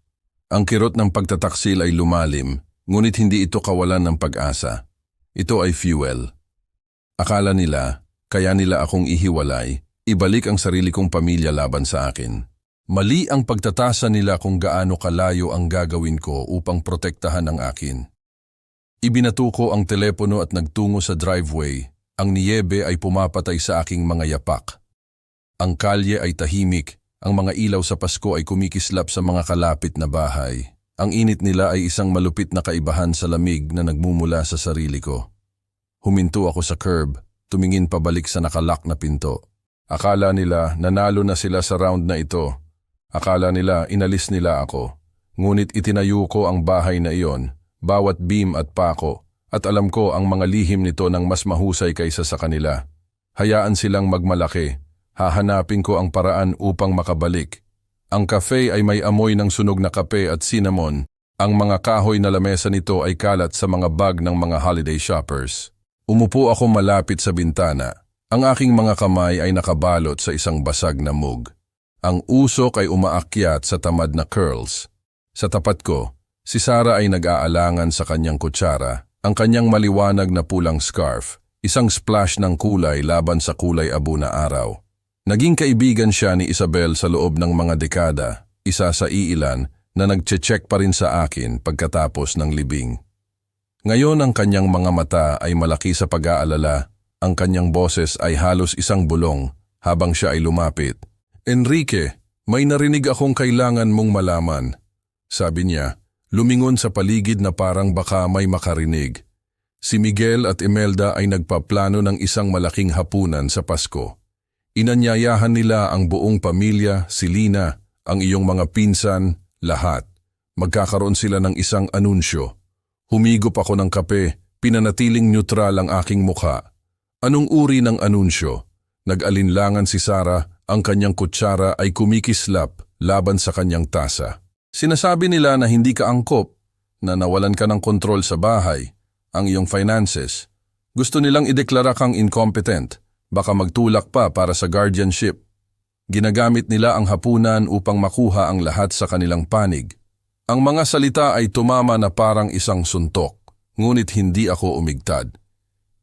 Ang kirot ng pagtataksil ay lumalim, ngunit hindi ito kawalan ng pag-asa. Ito ay fuel. Akala nila, kaya nila akong ihiwalay, ibalik ang sarili kong pamilya laban sa akin. Mali ang pagtatasa nila kung gaano kalayo ang gagawin ko upang protektahan ang akin. Ibinato ko ang telepono at nagtungo sa driveway. Ang niyebe ay pumapatay sa aking mga yapak. Ang kalye ay tahimik. Ang mga ilaw sa Pasko ay kumikislap sa mga kalapit na bahay. Ang init nila ay isang malupit na kaibahan sa lamig na nagmumula sa sarili ko. Huminto ako sa curb, tumingin pabalik sa nakalock na pinto. Akala nila nanalo na sila sa round na ito. Akala nila inalis nila ako. Ngunit itinayo ko ang bahay na iyon, bawat beam at pako, at alam ko ang mga lihim nito ng mas mahusay kaysa sa kanila. Hayaan silang magmalaki. Hahanapin ko ang paraan upang makabalik. Ang cafe ay may amoy ng sunog na kape at cinnamon. Ang mga kahoy na lamesa nito ay kalat sa mga bag ng mga holiday shoppers. Umupo ako malapit sa bintana. Ang aking mga kamay ay nakabalot sa isang basag na mug. Ang usok ay umaakyat sa tamad na curls. Sa tapat ko, si Sarah ay nag-aalangan sa kanyang kutsara, ang kanyang maliwanag na pulang scarf, isang splash ng kulay laban sa kulay abo na araw. Naging kaibigan siya ni Isabel sa loob ng mga dekada, isa sa iilan na nagche-check pa rin sa akin pagkatapos ng libing. Ngayon ang kanyang mga mata ay malaki sa pag-aalala. Ang kanyang boses ay halos isang bulong habang siya ay lumapit. "Enrique, may narinig akong kailangan mong malaman," sabi niya, lumingon sa paligid na parang baka may makarinig. Si Miguel at Imelda ay nagpaplano ng isang malaking hapunan sa Pasko. Inanyayahan nila ang buong pamilya, si Lina, ang iyong mga pinsan, lahat. Magkakaroon sila ng isang anunsyo. Humigop ako ng kape, pinanatiling neutral ang aking mukha. Anong uri ng anunsyo? Nag-alinlangan si Sarah, ang kanyang kutsara ay kumikislap laban sa kanyang tasa. Sinasabi nila na hindi ka angkop, na nawalan ka ng kontrol sa bahay, ang iyong finances. Gusto nilang ideklara kang incompetent, baka magtulak pa para sa guardianship. Ginagamit nila ang hapunan upang makuha ang lahat sa kanilang panig. Ang mga salita ay tumama na parang isang suntok, ngunit hindi ako umigtad.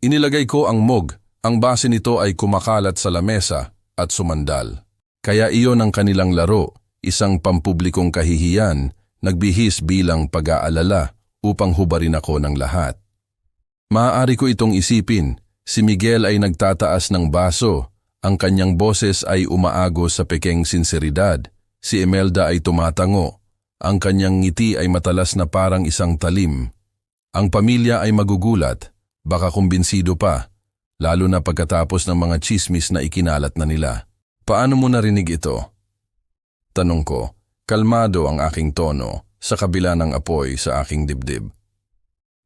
Inilagay ko ang mug, ang base nito ay kumakalat sa lamesa at sumandal. Kaya iyon ang kanilang laro, isang pampublikong kahihiyan, nagbihis bilang pag-aalala upang hubarin ako ng lahat. Maaari ko itong isipin, si Miguel ay nagtataas ng baso, ang kanyang boses ay umaagos sa pekeng sinseridad, si Imelda ay tumatango, ang kanyang ngiti ay matalas na parang isang talim. Ang pamilya ay magugulat, baka kumbinsido pa, lalo na pagkatapos ng mga chismis na ikinalat na nila. "Paano mo narinig ito?" Tanong ko, kalmado ang aking tono sa kabila ng apoy sa aking dibdib.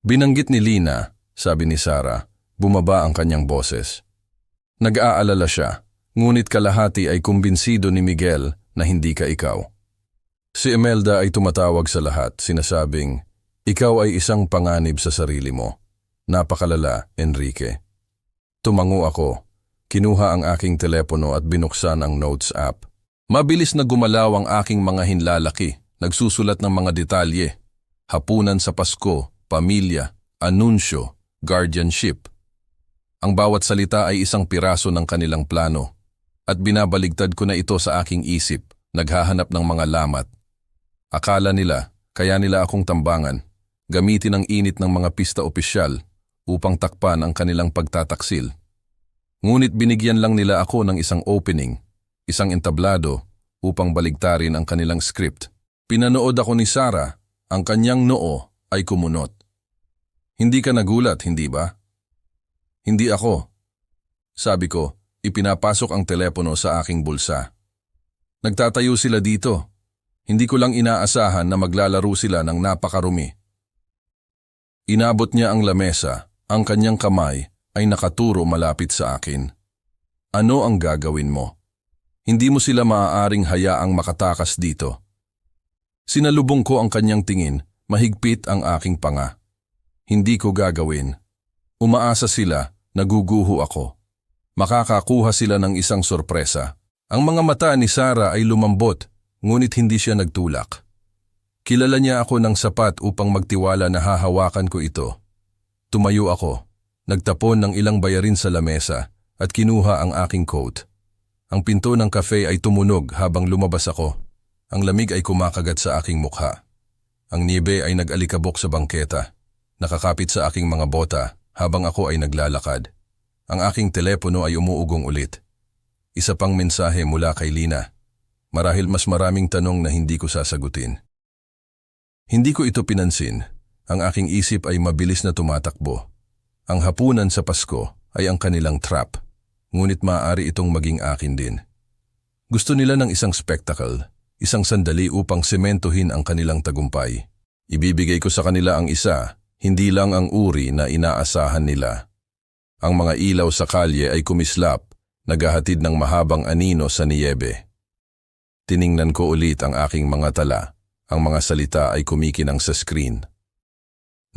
"Binanggit ni Lina," sabi ni Sarah, bumaba ang kanyang boses. Nag-aalala siya, ngunit kalahati ay kumbinsido ni Miguel na hindi ka ikaw. Si Imelda ay tumatawag sa lahat, sinasabing, "Ikaw ay isang panganib sa sarili mo. Napakalala, Enrique." Tumango ako, kinuha ang aking telepono at binuksan ang Notes app. Mabilis na gumalaw ang aking mga hinlalaki, nagsusulat ng mga detalye. Hapunan sa Pasko, pamilya, anunsyo, guardianship. Ang bawat salita ay isang piraso ng kanilang plano. At binabaligtad ko na ito sa aking isip, naghahanap ng mga lamat. Akala nila, kaya nila akong tambangan, gamitin ang init ng mga pista opisyal upang takpan ang kanilang pagtataksil. Ngunit binigyan lang nila ako ng isang opening, isang entablado upang baligtarin ang kanilang script. Pinanood ako ni Sarah, ang kanyang noo ay kumunot. "Hindi ka nagulat, hindi ba?" "Hindi ako." Sabi ko, ipinapasok ang telepono sa aking bulsa. "Nagtatayo sila dito. Hindi ko lang inaasahan na maglalaro sila ng napakarumi." Inabot niya ang lamesa, ang kanyang kamay ay nakaturo malapit sa akin. "Ano ang gagawin mo? Hindi mo sila maaaring hayaang makatakas dito." Sinalubong ko ang kanyang tingin, mahigpit ang aking panga. "Hindi ko gagawin. Umaasa sila, naguguho ako. Makakakuha sila ng isang sorpresa." Ang mga mata ni Sarah ay lumambot, ngunit hindi siya nagtulak. Kilala niya ako ng sapat upang magtiwala na hahawakan ko ito. Tumayo ako, nagtapon ng ilang bayarin sa lamesa at kinuha ang aking coat. Ang pinto ng cafe ay tumunog habang lumabas ako. Ang lamig ay kumakagat sa aking mukha. Ang niebe ay nag-alikabok sa bangketa, nakakapit sa aking mga bota habang ako ay naglalakad. Ang aking telepono ay umuugong ulit. Isa pang mensahe mula kay Lina. Marahil mas maraming tanong na hindi ko sasagutin. Hindi ko ito pinansin. Ang aking isip ay mabilis na tumatakbo. Ang hapunan sa Pasko, ay ang kanilang trap, ngunit maaari itong maging akin din. Gusto nila ng isang spectacle, isang sandali upang sementuhin ang kanilang tagumpay. Ibibigay ko sa kanila ang isa, hindi lang ang uri na inaasahan nila. Ang mga ilaw sa kalye ay kumislap, naghahatid ng mahabang anino sa niyebe. Tiningnan ko ulit ang aking mga tala. Ang mga salita ay kumikinang sa screen.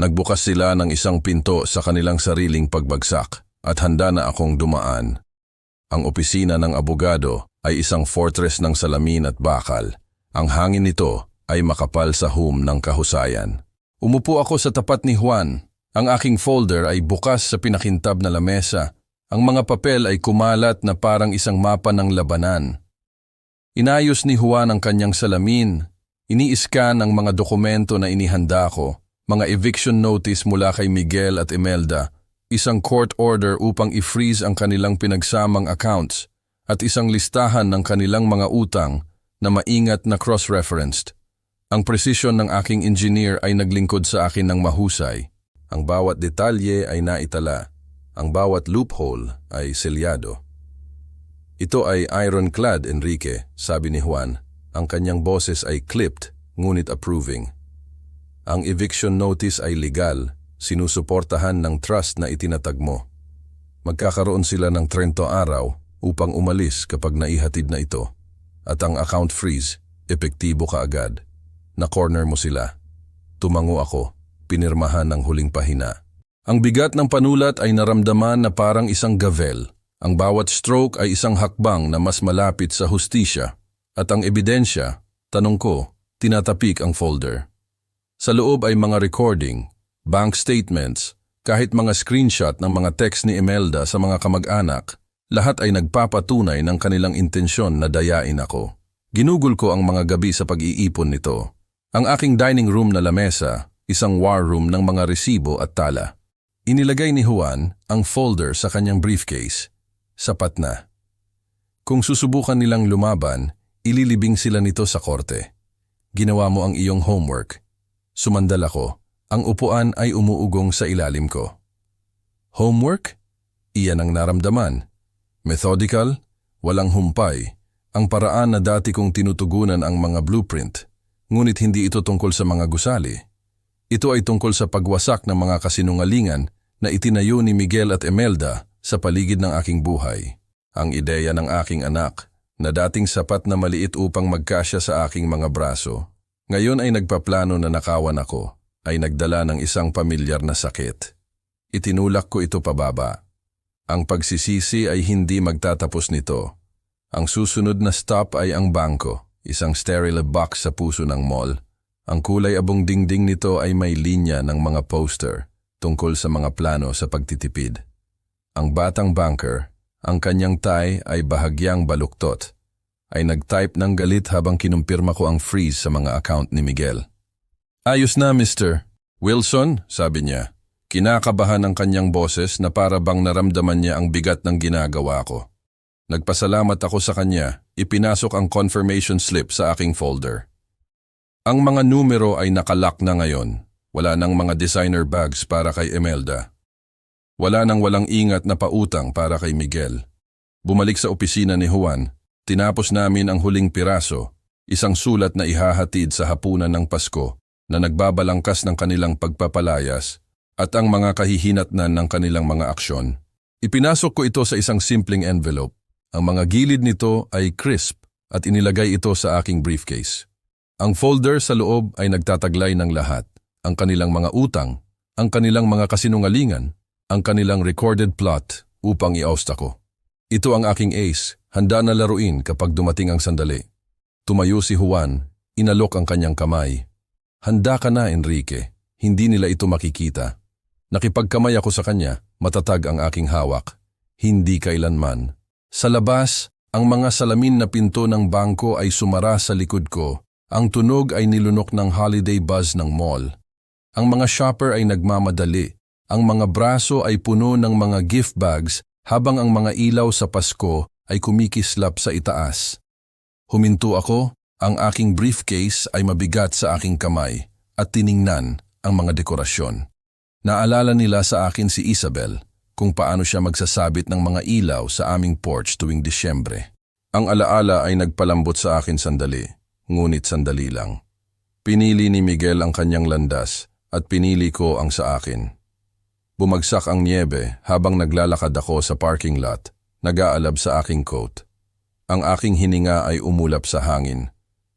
Nagbukas sila ng isang pinto sa kanilang sariling pagbagsak at handa na akong dumaan. Ang opisina ng abogado ay isang fortress ng salamin at bakal. Ang hangin nito ay makapal sa hum ng kahusayan. Umupo ako sa tapat ni Juan. Ang aking folder ay bukas sa pinakintab na lamesa. Ang mga papel ay kumalat na parang isang mapa ng labanan. Inayos ni Juan ang kanyang salamin. Ini-scan ang mga dokumento na inihanda ko. Mga eviction notice mula kay Miguel at Imelda. Isang court order upang i-freeze ang kanilang pinagsamang accounts at isang listahan ng kanilang mga utang na maingat na cross-referenced. Ang precision ng aking engineer ay naglingkod sa akin ng mahusay. Ang bawat detalye ay naitala. Ang bawat loophole ay selyado. Ito ay ironclad, Enrique, sabi ni Juan. Ang kanyang boses ay clipped, ngunit approving. Ang eviction notice ay legal, sinusuportahan ng trust na itinatag mo. Magkakaroon sila ng 30 araw upang umalis kapag naihatid na ito. At ang account freeze, epektibo kaagad. Na-corner mo sila. Tumango ako, pinirmahan ng huling pahina. Ang bigat ng panulat ay naramdaman na parang isang gavel. Ang bawat stroke ay isang hakbang na mas malapit sa hustisya. At ang ebidensya, tanong ko, tinatapik ang folder. Sa loob ay mga recording, bank statements, kahit mga screenshot ng mga text ni Imelda sa mga kamag-anak, lahat ay nagpapatunay ng kanilang intensyon na dayain ako. Ginugol ko ang mga gabi sa pag-iipon nito. Ang aking dining room na lamesa, isang war room ng mga resibo at tala. Inilagay ni Juan ang folder sa kanyang briefcase. Sapat na. Kung susubukan nilang lumaban, ililibing sila nito sa korte. Ginawa mo ang iyong homework. Sumandal ako. Ang upuan ay umuugong sa ilalim ko. Homework? Iyan ang naramdaman. Methodical, walang humpay. Ang paraan na dati kong tinutugunan ang mga blueprint. Ngunit hindi ito tungkol sa mga gusali. Ito ay tungkol sa pagwasak ng mga kasinungalingan na itinayo ni Miguel at Imelda sa paligid ng aking buhay. Ang ideya ng aking anak na dating sapat na maliit upang magkasya sa aking mga braso. Ngayon ay nagpaplano na nakawan ako, ay nagdala ng isang pamilyar na sakit. Itinulak ko ito pababa. Ang pagsisisi ay hindi magtatapos nito. Ang susunod na stop ay ang bangko, isang sterile box sa puso ng mall. Ang kulay abong dingding nito ay may linya ng mga poster tungkol sa mga plano sa pagtitipid. Ang batang banker, ang kanyang tie ay bahagyang baluktot, ay nag-type ng galit habang kinumpirma ko ang freeze sa mga account ni Miguel. Ayos na, Mr. Wilson, sabi niya. Kinakabahan ang kanyang boses na para bang naramdaman niya ang bigat ng ginagawa ko. Nagpasalamat ako sa kanya, ipinasok ang confirmation slip sa aking folder. Ang mga numero ay nakalock na ngayon. Wala nang mga designer bags para kay Imelda. Wala nang walang ingat na pautang para kay Miguel. Bumalik sa opisina ni Juan. Tinapos namin ang huling piraso, isang sulat na ihahatid sa hapunan ng Pasko na nagbabalangkas ng kanilang pagpapalayas at ang mga kahihinatnan ng kanilang mga aksyon. Ipinasok ko ito sa isang simpleng envelope. Ang mga gilid nito ay crisp at inilagay ito sa aking briefcase. Ang folder sa loob ay nagtataglay ng lahat. Ang kanilang mga utang, ang kanilang mga kasinungalingan, ang kanilang recorded plot upang i-ousta ko. Ito ang aking ace, handa na laruin kapag dumating ang sandali. Tumayo si Juan, inalok ang kanyang kamay. Handa ka na, Enrique. Hindi nila ito makikita. Nakipagkamay ako sa kanya, matatag ang aking hawak. Hindi kailanman. Sa labas, ang mga salamin na pinto ng bangko ay sumara sa likod ko. Ang tunog ay nilunok ng holiday buzz ng mall. Ang mga shopper ay nagmamadali. Ang mga braso ay puno ng mga gift bags habang ang mga ilaw sa Pasko ay kumikislap sa itaas. Huminto ako, ang aking briefcase ay mabigat sa aking kamay at tiningnan ang mga dekorasyon. Naalala nila sa akin si Isabel, kung paano siya magsasabit ng mga ilaw sa aming porch tuwing Disyembre. Ang alaala ay nagpalambot sa akin sandali, ngunit sandali lang. Pinili ni Miguel ang kanyang landas at pinili ko ang sa akin. Bumagsak ang niebe habang naglalakad ako sa parking lot, nag-aalab sa aking coat. Ang aking hininga ay umulap sa hangin,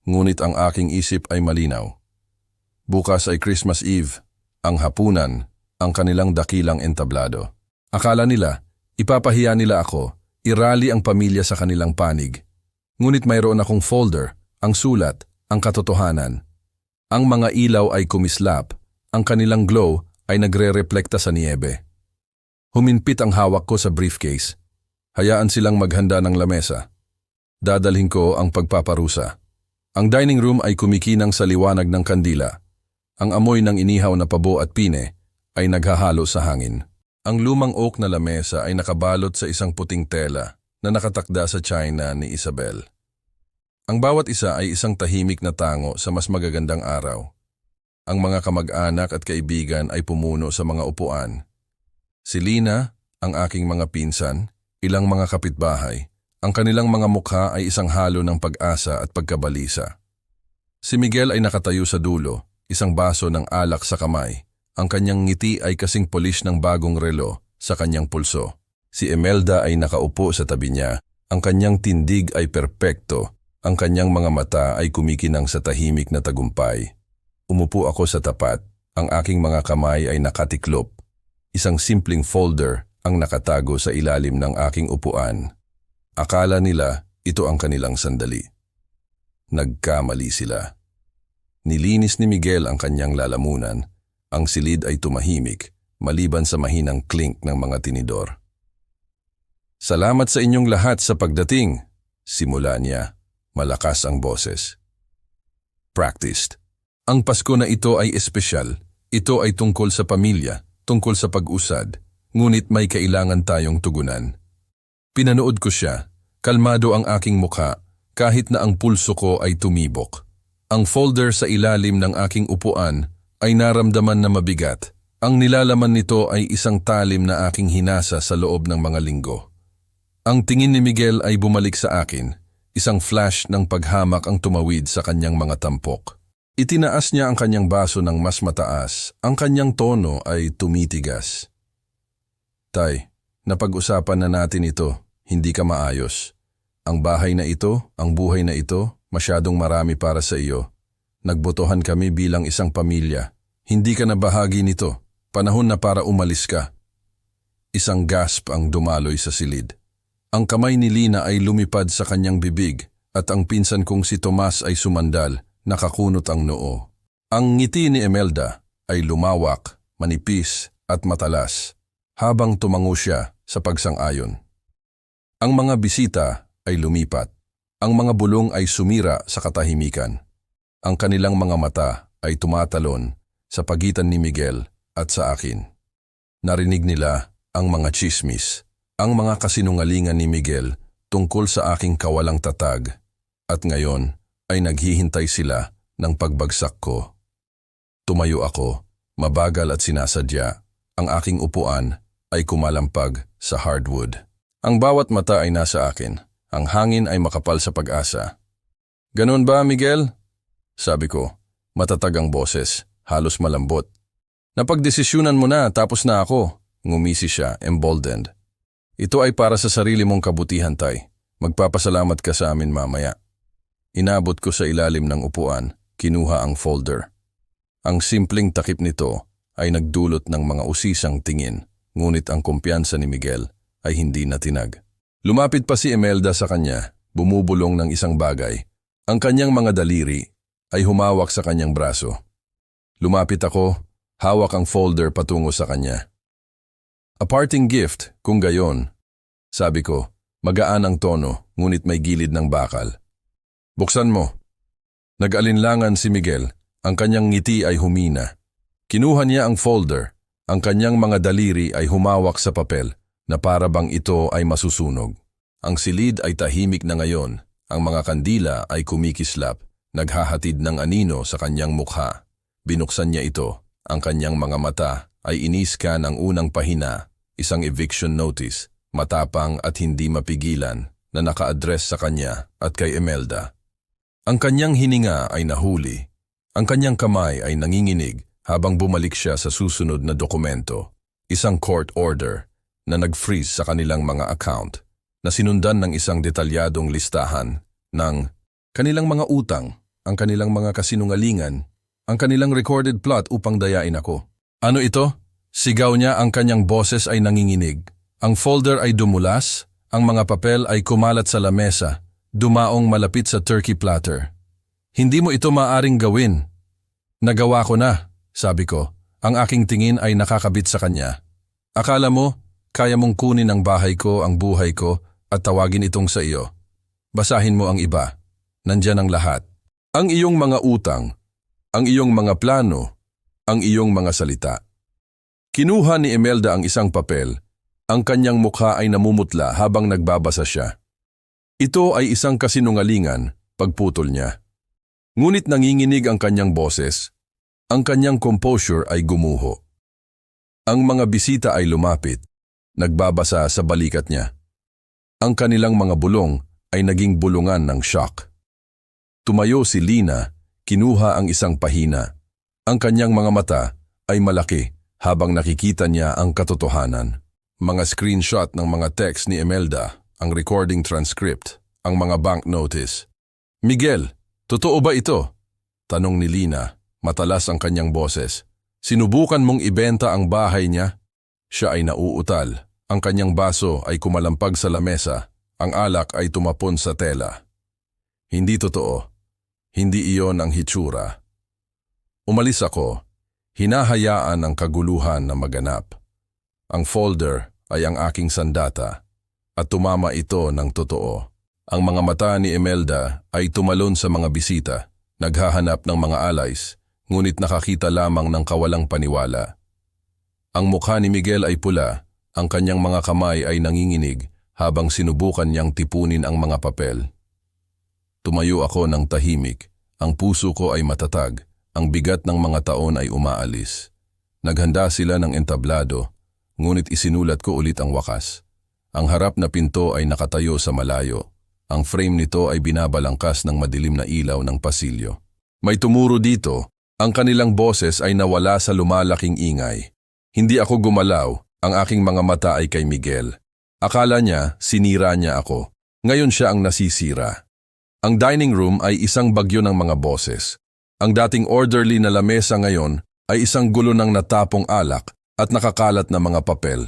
ngunit ang aking isip ay malinaw. Bukas ay Christmas Eve, ang hapunan, ang kanilang dakilang entablado. Akala nila, ipapahiya nila ako, irali ang pamilya sa kanilang panig. Ngunit mayroon akong folder, ang sulat, ang katotohanan. Ang mga ilaw ay kumislap, ang kanilang glow ay nagre-reflekta sa niebe. Huminpit ang hawak ko sa briefcase. Hayaan silang maghanda ng lamesa. Dadalhin ko ang pagpaparusa. Ang dining room ay kumikinang sa liwanag ng kandila. Ang amoy ng inihaw na pabo at pine ay naghahalo sa hangin. Ang lumang oak na lamesa ay nakabalot sa isang puting tela na nakatakda sa China ni Isabel. Ang bawat isa ay isang tahimik na tango sa mas magagandang araw. Ang mga kamag-anak at kaibigan ay pumuno sa mga upuan. Si Lina, ang aking mga pinsan, ilang mga kapitbahay, ang kanilang mga mukha ay isang halo ng pag-asa at pagkabalisa. Si Miguel ay nakatayo sa dulo, isang baso ng alak sa kamay. Ang kanyang ngiti ay kasing polish ng bagong relo sa kanyang pulso. Si Imelda ay nakaupo sa tabi niya. Ang kanyang tindig ay perpekto. Ang kanyang mga mata ay kumikinang sa tahimik na tagumpay. Umupo ako sa tapat. Ang aking mga kamay ay nakatiklop. Isang simpleng folder ang nakatago sa ilalim ng aking upuan. Akala nila ito ang kanilang sandali. Nagkamali sila. Nilinis ni Miguel ang kanyang lalamunan. Ang silid ay tumahimik, maliban sa mahinang clink ng mga tinidor. Salamat sa inyong lahat sa pagdating, simula niya. Malakas ang boses. Practiced. Ang Pasko na ito ay espesyal. Ito ay tungkol sa pamilya, tungkol sa pag-usad, ngunit may kailangan tayong tugunan. Pinanood ko siya, kalmado ang aking mukha, kahit na ang pulso ko ay tumibok. Ang folder sa ilalim ng aking upuan ay naramdaman na mabigat. Ang nilalaman nito ay isang talim na aking hinasa sa loob ng mga linggo. Ang tingin ni Miguel ay bumalik sa akin. Isang flash ng paghamak ang tumawid sa kanyang mga tampok. Itinaas niya ang kanyang baso ng mas mataas. Ang kanyang tono ay tumitigas. Tay, napag-usapan na natin ito. Hindi ka maayos. Ang bahay na ito, ang buhay na ito, masyadong marami para sa iyo. Nagbotohan kami bilang isang pamilya. Hindi ka na bahagi nito. Panahon na para umalis ka. Isang gasp ang dumaloy sa silid. Ang kamay ni Lina ay lumipad sa kanyang bibig at ang pinsan kong si Tomas ay sumandal, nakakunot ang noo. Ang ngiti ni Imelda ay lumawak, manipis at matalas habang tumango siya sa pagsang-ayon. Ang mga bisita ay lumipat. Ang mga bulong ay sumira sa katahimikan. Ang kanilang mga mata ay tumatalon sa pagitan ni Miguel at sa akin. Narinig nila ang mga chismis, ang mga kasinungalingan ni Miguel tungkol sa aking kawalang tatag, at ngayon ay naghihintay sila ng pagbagsak ko. Tumayo ako, mabagal at sinasadya. Ang aking upuan ay kumalampag sa hardwood. Ang bawat mata ay nasa akin. Ang hangin ay makapal sa pag-asa. "Ganun ba, Miguel?" Sabi ko, matatag ang boses, halos malambot. "Napagdesisyunan mo na, tapos na ako." Ngumisi siya, emboldened. "Ito ay para sa sarili mong kabutihan, Tay. Magpapasalamat ka sa amin mamaya." Inabot ko sa ilalim ng upuan, kinuha ang folder. Ang simpleng takip nito ay nagdulot ng mga usisang tingin, ngunit ang kumpiyansa ni Miguel ay hindi natinag. Lumapit pa si Imelda sa kanya, bumubulong ng isang bagay. Ang kanyang mga daliri ay humawak sa kanyang braso. Lumapit ako, hawak ang folder patungo sa kanya. "A parting gift, kung gayon." Sabi ko, magaan ang tono, ngunit may gilid ng bakal. "Buksan mo." Nag-alinlangan si Miguel, ang kanyang ngiti ay humina. Kinuha niya ang folder, ang kanyang mga daliri ay humawak sa papel na para bang ito ay masusunog. Ang silid ay tahimik na ngayon, ang mga kandila ay kumikislap, naghahatid ng anino sa kanyang mukha. Binuksan niya ito, ang kanyang mga mata ay iniskan ang unang pahina, Isang eviction notice, matapang at hindi mapigilan, na naka-address sa kanya at kay Imelda. Ang kanyang hininga ay nahuli. Ang kanyang kamay ay nanginginig habang bumalik siya sa susunod na dokumento. Isang court order na nag-freeze sa kanilang mga account na sinundan ng isang detalyadong listahan ng kanilang mga utang, ang kanilang mga kasinungalingan, ang kanilang recorded plot upang dayain ako. Ano ito? Sigaw niya, ang kanyang boses ay nanginginig. Ang folder ay dumulas, ang mga papel ay kumalat sa lamesa, dumaong malapit sa turkey platter. Hindi mo ito maaring gawin. Nagawa ko na, sabi ko. Ang aking tingin ay nakakabit sa kanya. Akala mo, kaya mong kunin ang bahay ko, ang buhay ko, at tawagin itong sa iyo. Basahin mo ang iba. Nandyan ang lahat. Ang iyong mga utang, ang iyong mga plano, ang iyong mga salita. Kinuha ni Imelda ang isang papel. Ang kanyang mukha ay namumutla habang nagbabasa siya. Ito ay isang kasinungalingan, pagputol niya. Ngunit nanginginig ang kanyang boses. Ang kanyang composure ay gumuho. Ang mga bisita ay lumapit, nagbabasa sa balikat niya. Ang kanilang mga bulong ay naging bulungan ng shock. Tumayo si Lina, kinuha ang isang pahina. Ang kanyang mga mata ay malaki habang nakikita niya ang katotohanan. Mga screenshot ng mga text ni Imelda, ang recording transcript, ang mga bank notice. Miguel, totoo ba ito? Tanong ni Lina, matalas ang kanyang boses. Sinubukan mong ibenta ang bahay niya? Siya ay nauutal. Ang kanyang baso ay kumalampag sa lamesa. Ang alak ay tumapon sa tela. Hindi totoo. Hindi iyon ang hitsura. Umalis ako. Hinahayaan ang kaguluhan na maganap. Ang folder ay ang aking sandata at tumama ito ng totoo. Ang mga mata ni Imelda ay tumalon sa mga bisita, naghahanap ng mga alays, ngunit nakakita lamang ng kawalang paniwala. Ang mukha ni Miguel ay pula, ang kanyang mga kamay ay nanginginig habang sinubukan niyang tipunin ang mga papel. Tumayo ako ng tahimik, ang puso ko ay matatag, ang bigat ng mga taon ay umaalis. Naghanda sila ng entablado, ngunit isinulat ko ulit ang wakas. Ang harap na pinto ay nakatayo sa malayo. Ang frame nito ay binabalangkas ng madilim na ilaw ng pasilyo. May tumuro dito, ang kanilang boses ay nawala sa lumalaking ingay. Hindi ako gumalaw, ang aking mga mata ay kay Miguel. Akala niya, sinira niya ako. Ngayon siya ang nasisira. Ang dining room ay isang bagyo ng mga boses. Ang dating orderly na lamesa ngayon ay isang gulo ng natapong alak at nakakalat na mga papel.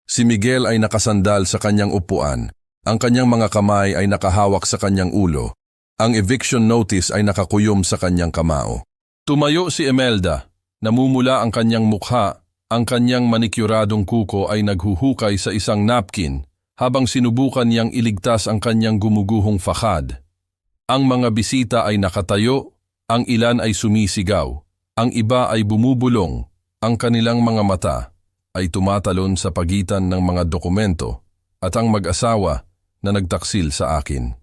Si Miguel ay nakasandal sa kanyang upuan. Ang kanyang mga kamay ay nakahawak sa kanyang ulo. Ang eviction notice ay nakakuyom sa kanyang kamao. Tumayo si Imelda. Namumula ang kanyang mukha. Ang kanyang manikyuradong kuko ay naghuhukay sa isang napkin habang sinubukan niyang iligtas ang kanyang gumuguhong fakad. Ang mga bisita ay nakatayo, ang ilan ay sumisigaw, ang iba ay bumubulong, ang kanilang mga mata ay tumatalon sa pagitan ng mga dokumento at ang mag-asawa na nagtaksil sa akin.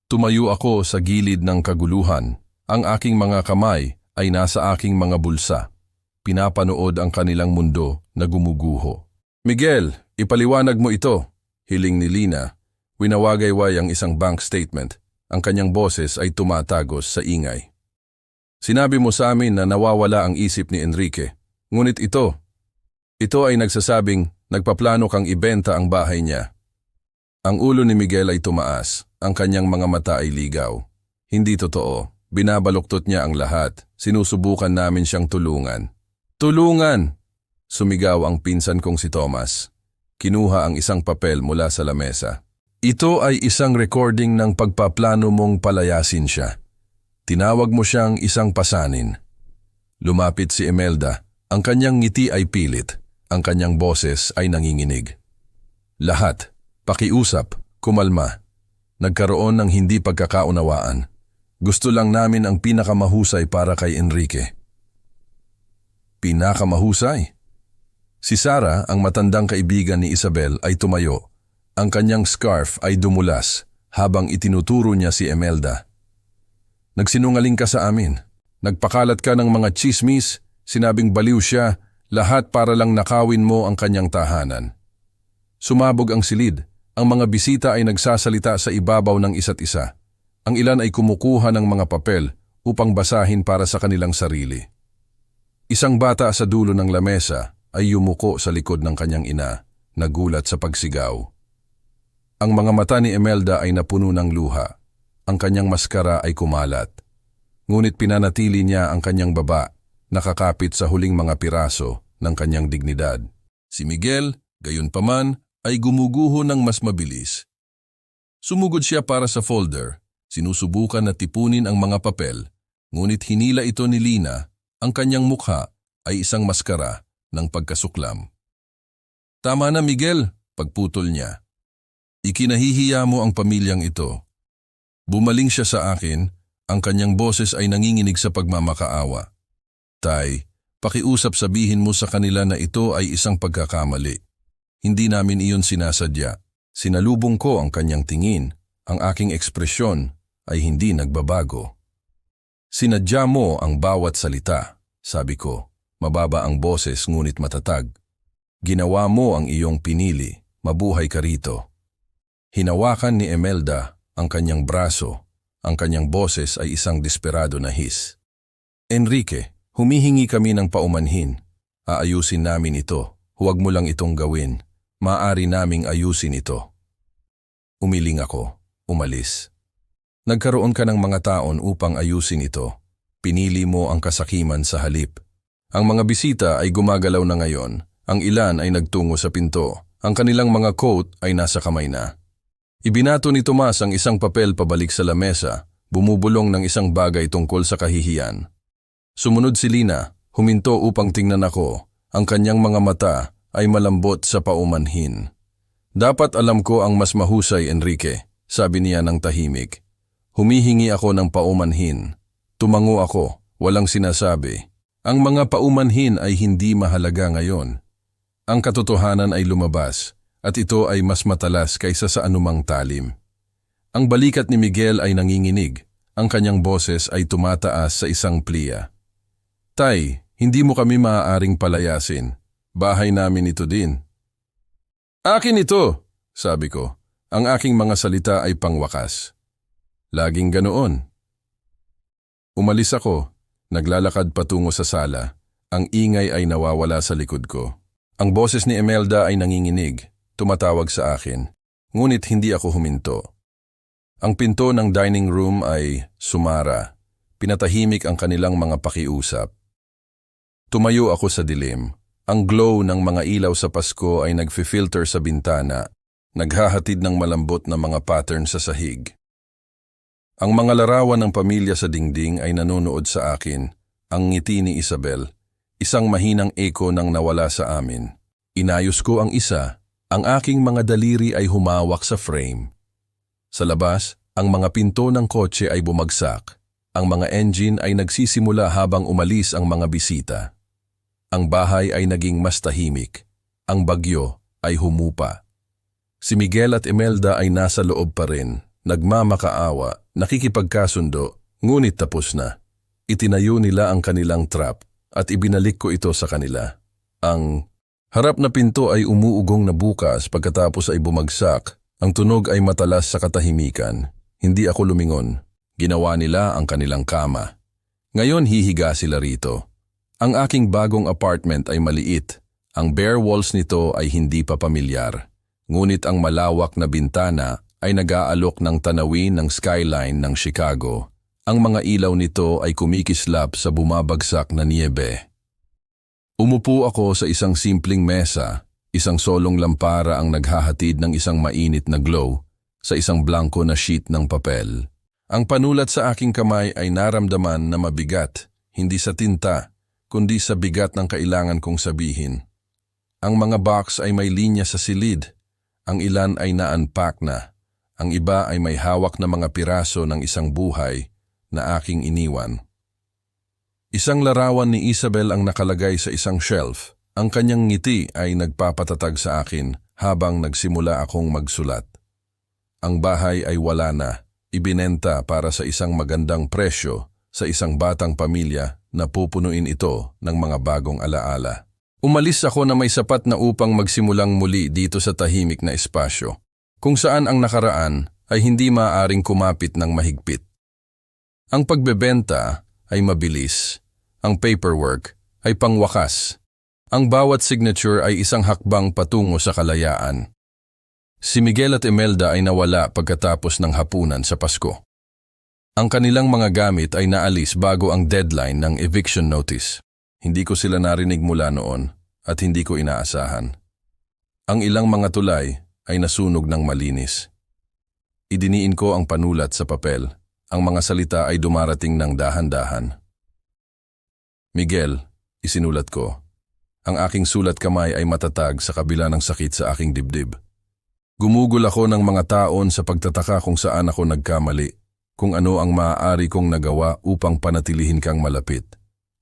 Tumayo ako sa gilid ng kaguluhan, ang aking mga kamay ay nasa aking mga bulsa. Pinapanood ang kanilang mundo na gumuguho. Miguel, ipaliwanag mo ito, hiling ni Lina. Winawagayway ang isang bank statement. Ang kanyang boses ay tumatagos sa ingay. Sinabi mo sa amin na nawawala ang isip ni Enrique. Ngunit ito ay nagsasabing nagpaplano kang ibenta ang bahay niya. Ang ulo ni Miguel ay tumaas. Ang kanyang mga mata ay ligaw. Hindi totoo. Binabaluktot niya ang lahat. Sinusubukan namin siyang tulungan. Tulungan! Sumigaw ang pinsan kong si Thomas. Kinuha ang isang papel mula sa lamesa. Ito ay isang recording ng pagpaplano mong palayasin siya. Tinawag mo siyang isang pasanin. Lumapit si Imelda. Ang kanyang ngiti ay pilit. Ang kanyang boses ay nanginginig. Lahat, pakiusap, kumalma. Nagkaroon ng hindi pagkakaunawaan. Gusto lang namin ang pinakamahusay para kay Enrique. Pinakamahusay? Si Sarah, ang matandang kaibigan ni Isabel, ay tumayo. Ang kanyang scarf ay dumulas habang itinuturo niya si Imelda. Nagsinungaling ka sa amin. Nagpakalat ka ng mga chismis, sinabing baliw siya, lahat para lang nakawin mo ang kanyang tahanan. Sumabog ang silid. Ang mga bisita ay nagsasalita sa ibabaw ng isa't isa. Ang ilan ay kumukuha ng mga papel upang basahin para sa kanilang sarili. Isang bata sa dulo ng lamesa ay yumuko sa likod ng kanyang ina, nagulat sa pagsigaw. Ang mga mata ni Imelda ay napuno ng luha. Ang kanyang maskara ay kumalat. Ngunit pinanatili niya ang kanyang baba, nakakapit sa huling mga piraso ng kanyang dignidad. Si Miguel, gayunpaman, ay gumuguho ng mas mabilis. Sumugod siya para sa folder, sinusubukan na tipunin ang mga papel, ngunit hinila ito ni Lina, ang kanyang mukha ay isang maskara ng pagkasuklam. Tama na Miguel, pagputol niya. Ikinahihiya mo ang pamilyang ito. Bumaling siya sa akin, ang kanyang boses ay nanginginig sa pagmamakaawa. Tay, pakiusap sabihin mo sa kanila na ito ay isang pagkakamali. Hindi namin iyon sinasadya. Sinalubong ko ang kanyang tingin. Ang aking ekspresyon ay hindi nagbabago. Sinadya mo ang bawat salita, sabi ko. Mababa ang boses ngunit matatag. Ginawa mo ang iyong pinili. Mabuhay ka rito. Hinawakan ni Imelda ang kanyang braso. Ang kanyang boses ay isang desperado na his. Enrique, humihingi kami ng paumanhin. Aayusin namin ito. Huwag mo lang itong gawin. Maaari naming ayusin ito. Umiling ako. Umalis. Nagkaroon ka ng mga taon upang ayusin ito. Pinili mo ang kasakiman sa halip. Ang mga bisita ay gumagalaw na ngayon. Ang ilan ay nagtungo sa pinto. Ang kanilang mga coat ay nasa kamay na. Ibinato ni Tomas ang isang papel pabalik sa lamesa, bumubulong ng isang bagay tungkol sa kahihiyan. Sumunod si Lina, huminto upang tingnan ako. Ang kanyang mga mata ay malambot sa paumanhin. Dapat alam ko ang mas mahusay, Enrique, sabi niya ng tahimik. Humihingi ako ng paumanhin. Tumango ako, walang sinasabi. Ang mga paumanhin ay hindi mahalaga ngayon. Ang katotohanan ay lumabas. At ito ay mas matalas kaysa sa anumang talim. Ang balikat ni Miguel ay nanginginig. Ang kanyang boses ay tumataas sa isang pliya. Tay, hindi mo kami maaaring palayasin. Bahay namin ito din. Akin ito, sabi ko. Ang aking mga salita ay pangwakas. Laging ganoon. Umalis ako. Naglalakad patungo sa sala. Ang ingay ay nawawala sa likod ko. Ang boses ni Imelda ay nanginginig. Tumatawag sa akin, ngunit hindi ako huminto. Ang pinto ng dining room ay sumara. Pinatahimik ang kanilang mga pakiusap. Tumayo ako sa dilim. Ang glow ng mga ilaw sa Pasko ay nagfi-filter sa bintana, naghahatid ng malambot na mga pattern sa sahig. Ang mga larawan ng pamilya sa dingding ay nanonood sa akin, ang ngiti ni Isabel, isang mahinang eko ng nawala sa amin. Inayos ko ang isa. Ang aking mga daliri ay humawak sa frame. Sa labas, ang mga pinto ng kotse ay bumagsak. Ang mga engine ay nagsisimula habang umalis ang mga bisita. Ang bahay ay naging mas tahimik. Ang bagyo ay humupa. Si Miguel at Imelda ay nasa loob pa rin, nagmamakaawa, nakikipagkasundo, ngunit tapos na. Itinayo nila ang kanilang trap at ibinalik ko ito sa kanila. Ang harap na pinto ay umuugong na bukas pagkatapos ay bumagsak. Ang tunog ay matalas sa katahimikan. Hindi ako lumingon. Ginawa nila ang kanilang kama. Ngayon hihiga sila rito. Ang aking bagong apartment ay maliit. Ang bare walls nito ay hindi pa pamilyar. Ngunit ang malawak na bintana ay nag-aalok ng tanawin ng skyline ng Chicago. Ang mga ilaw nito ay kumikislap sa bumabagsak na niyebe. Umupo ako sa isang simpleng mesa, isang solong lampara ang naghahatid ng isang mainit na glow sa isang blanko na sheet ng papel. Ang panulat sa aking kamay ay naramdaman na mabigat, hindi sa tinta, kundi sa bigat ng kailangan kong sabihin. Ang mga box ay may linya sa silid, ang ilan ay na-unpack na, ang iba ay may hawak na mga piraso ng isang buhay na aking iniwan. Isang larawan ni Isabel ang nakalagay sa isang shelf. Ang kanyang ngiti ay nagpapatatag sa akin habang nagsimula akong magsulat. Ang bahay ay wala na, ibinenta para sa isang magandang presyo sa isang batang pamilya na pupunuin ito ng mga bagong alaala. Umalis ako na may sapat na upang magsimulang muli dito sa tahimik na espasyo, kung saan ang nakaraan ay hindi maaaring kumapit ng mahigpit. Ang pagbebenta ay mabilis, ang paperwork ay pangwakas, ang bawat signature ay isang hakbang patungo sa kalayaan. Si Miguel at Imelda ay nawala pagkatapos ng hapunan sa Pasko. Ang kanilang mga gamit ay naalis bago ang deadline ng eviction notice. Hindi ko sila narinig mula noon at hindi ko inaasahan. Ang ilang mga tulay ay nasunog ng malinis. Idiniin ko ang panulat sa papel. Ang mga salita ay dumarating ng dahan-dahan. Miguel, isinulat ko. Ang aking sulat kamay ay matatag sa kabila ng sakit sa aking dibdib. Gumugol ako ng mga taon sa pagtataka kung saan ako nagkamali, kung ano ang maaari kong nagawa upang panatilihin kang malapit.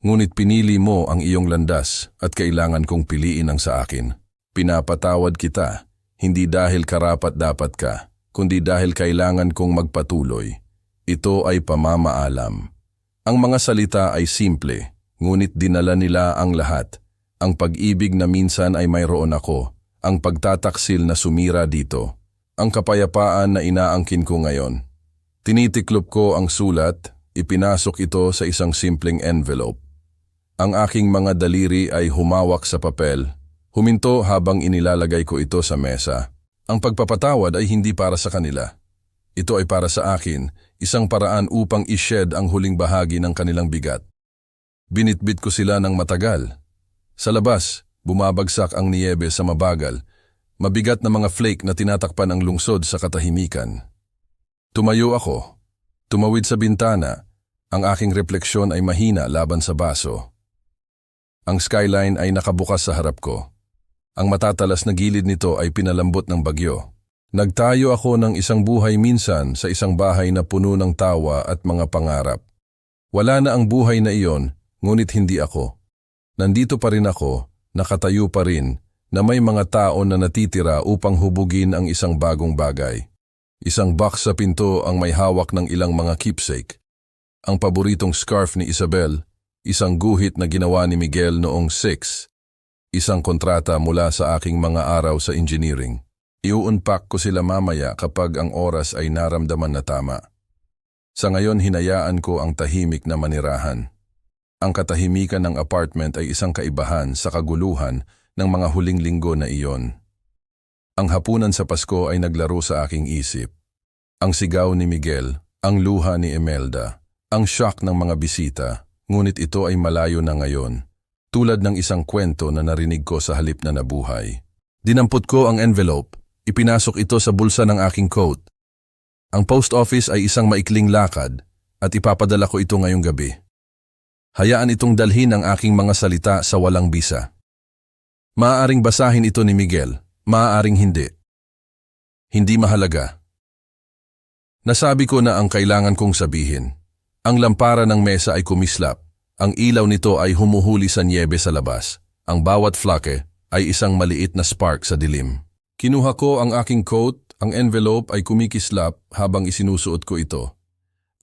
Ngunit pinili mo ang iyong landas at kailangan kong piliin ang sa akin. Pinapatawad kita, hindi dahil karapat-dapat ka, kundi dahil kailangan kong magpatuloy. Ito ay pamamaalam. Ang mga salita ay simple, ngunit dinala nila ang lahat. Ang pag-ibig na minsan ay mayroon ako, ang pagtataksil na sumira dito, ang kapayapaan na inaangkin ko ngayon. Tinitiklop ko ang sulat, ipinasok ito sa isang simpleng envelope. Ang aking mga daliri ay humawak sa papel, huminto habang inilalagay ko ito sa mesa. Ang pagpapatawad ay hindi para sa kanila. Ito ay para sa akin, isang paraan upang i-shed ang huling bahagi ng kanilang bigat. Binitbit ko sila ng matagal. Sa labas, bumabagsak ang niyebe sa mabagal, mabigat na mga flake na tinatakpan ang lungsod sa katahimikan. Tumayo ako. Tumawid sa bintana. Ang aking refleksyon ay mahina laban sa baso. Ang skyline ay nakabukas sa harap ko. Ang matatalas na gilid nito ay pinalambot ng bagyo. Nagtayo ako ng isang buhay minsan sa isang bahay na puno ng tawa at mga pangarap. Wala na ang buhay na iyon, ngunit hindi ako. Nandito pa rin ako, nakatayo pa rin, na may mga tao na natitira upang hubugin ang isang bagong bagay. Isang box sa pinto ang may hawak ng ilang mga keepsake. Ang paboritong scarf ni Isabel, isang guhit na ginawa ni Miguel noong 6, isang kontrata mula sa aking mga araw sa engineering. Iuunpak ko sila mamaya kapag ang oras ay naramdaman na tama. Sa ngayon hinayaan ko ang tahimik na manirahan. Ang katahimikan ng apartment ay isang kaibahan sa kaguluhan ng mga huling linggo na iyon. Ang hapunan sa Pasko ay naglaro sa aking isip. Ang sigaw ni Miguel, ang luha ni Imelda, ang shock ng mga bisita, ngunit ito ay malayo na ngayon, tulad ng isang kwento na narinig ko sa halip na nabuhay. Dinampot ko ang envelope, ipinasok ito sa bulsa ng aking coat. Ang post office ay isang maikling lakad at ipapadala ko ito ngayong gabi. Hayaan itong dalhin ang aking mga salita sa walang bisa. Maaaring basahin ito ni Miguel, maaaring hindi. Hindi mahalaga. Nasabi ko na ang kailangan kong sabihin. Ang lampara ng mesa ay kumislap. Ang ilaw nito ay humuhuli sa niyebe sa labas. Ang bawat flake ay isang maliit na spark sa dilim. Kinuha ko ang aking coat, ang envelope ay kumikislap habang isinusuot ko ito.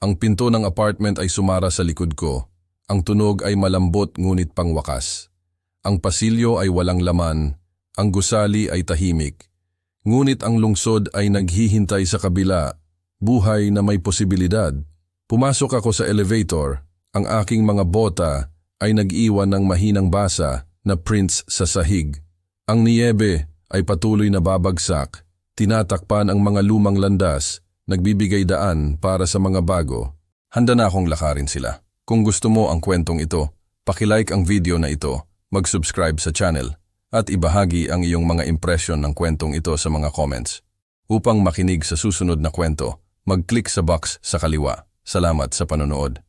Ang pinto ng apartment ay sumara sa likod ko. Ang tunog ay malambot ngunit pangwakas. Ang pasilyo ay walang laman, ang gusali ay tahimik. Ngunit ang lungsod ay naghihintay sa kabila, buhay na may posibilidad. Pumasok ako sa elevator, ang aking mga bota ay nag-iwan ng mahinang basa na prints sa sahig. Ang niyebe ay patuloy na babagsak, tinatakpan ang mga lumang landas, nagbibigay daan para sa mga bago. Handa na akong lakarin sila. Kung gusto mo ang kwentong ito, pakilike ang video na ito, mag-subscribe sa channel, at ibahagi ang iyong mga impresyon ng kwentong ito sa mga comments. Upang makinig sa susunod na kwento, mag-click sa box sa kaliwa. Salamat sa panonood.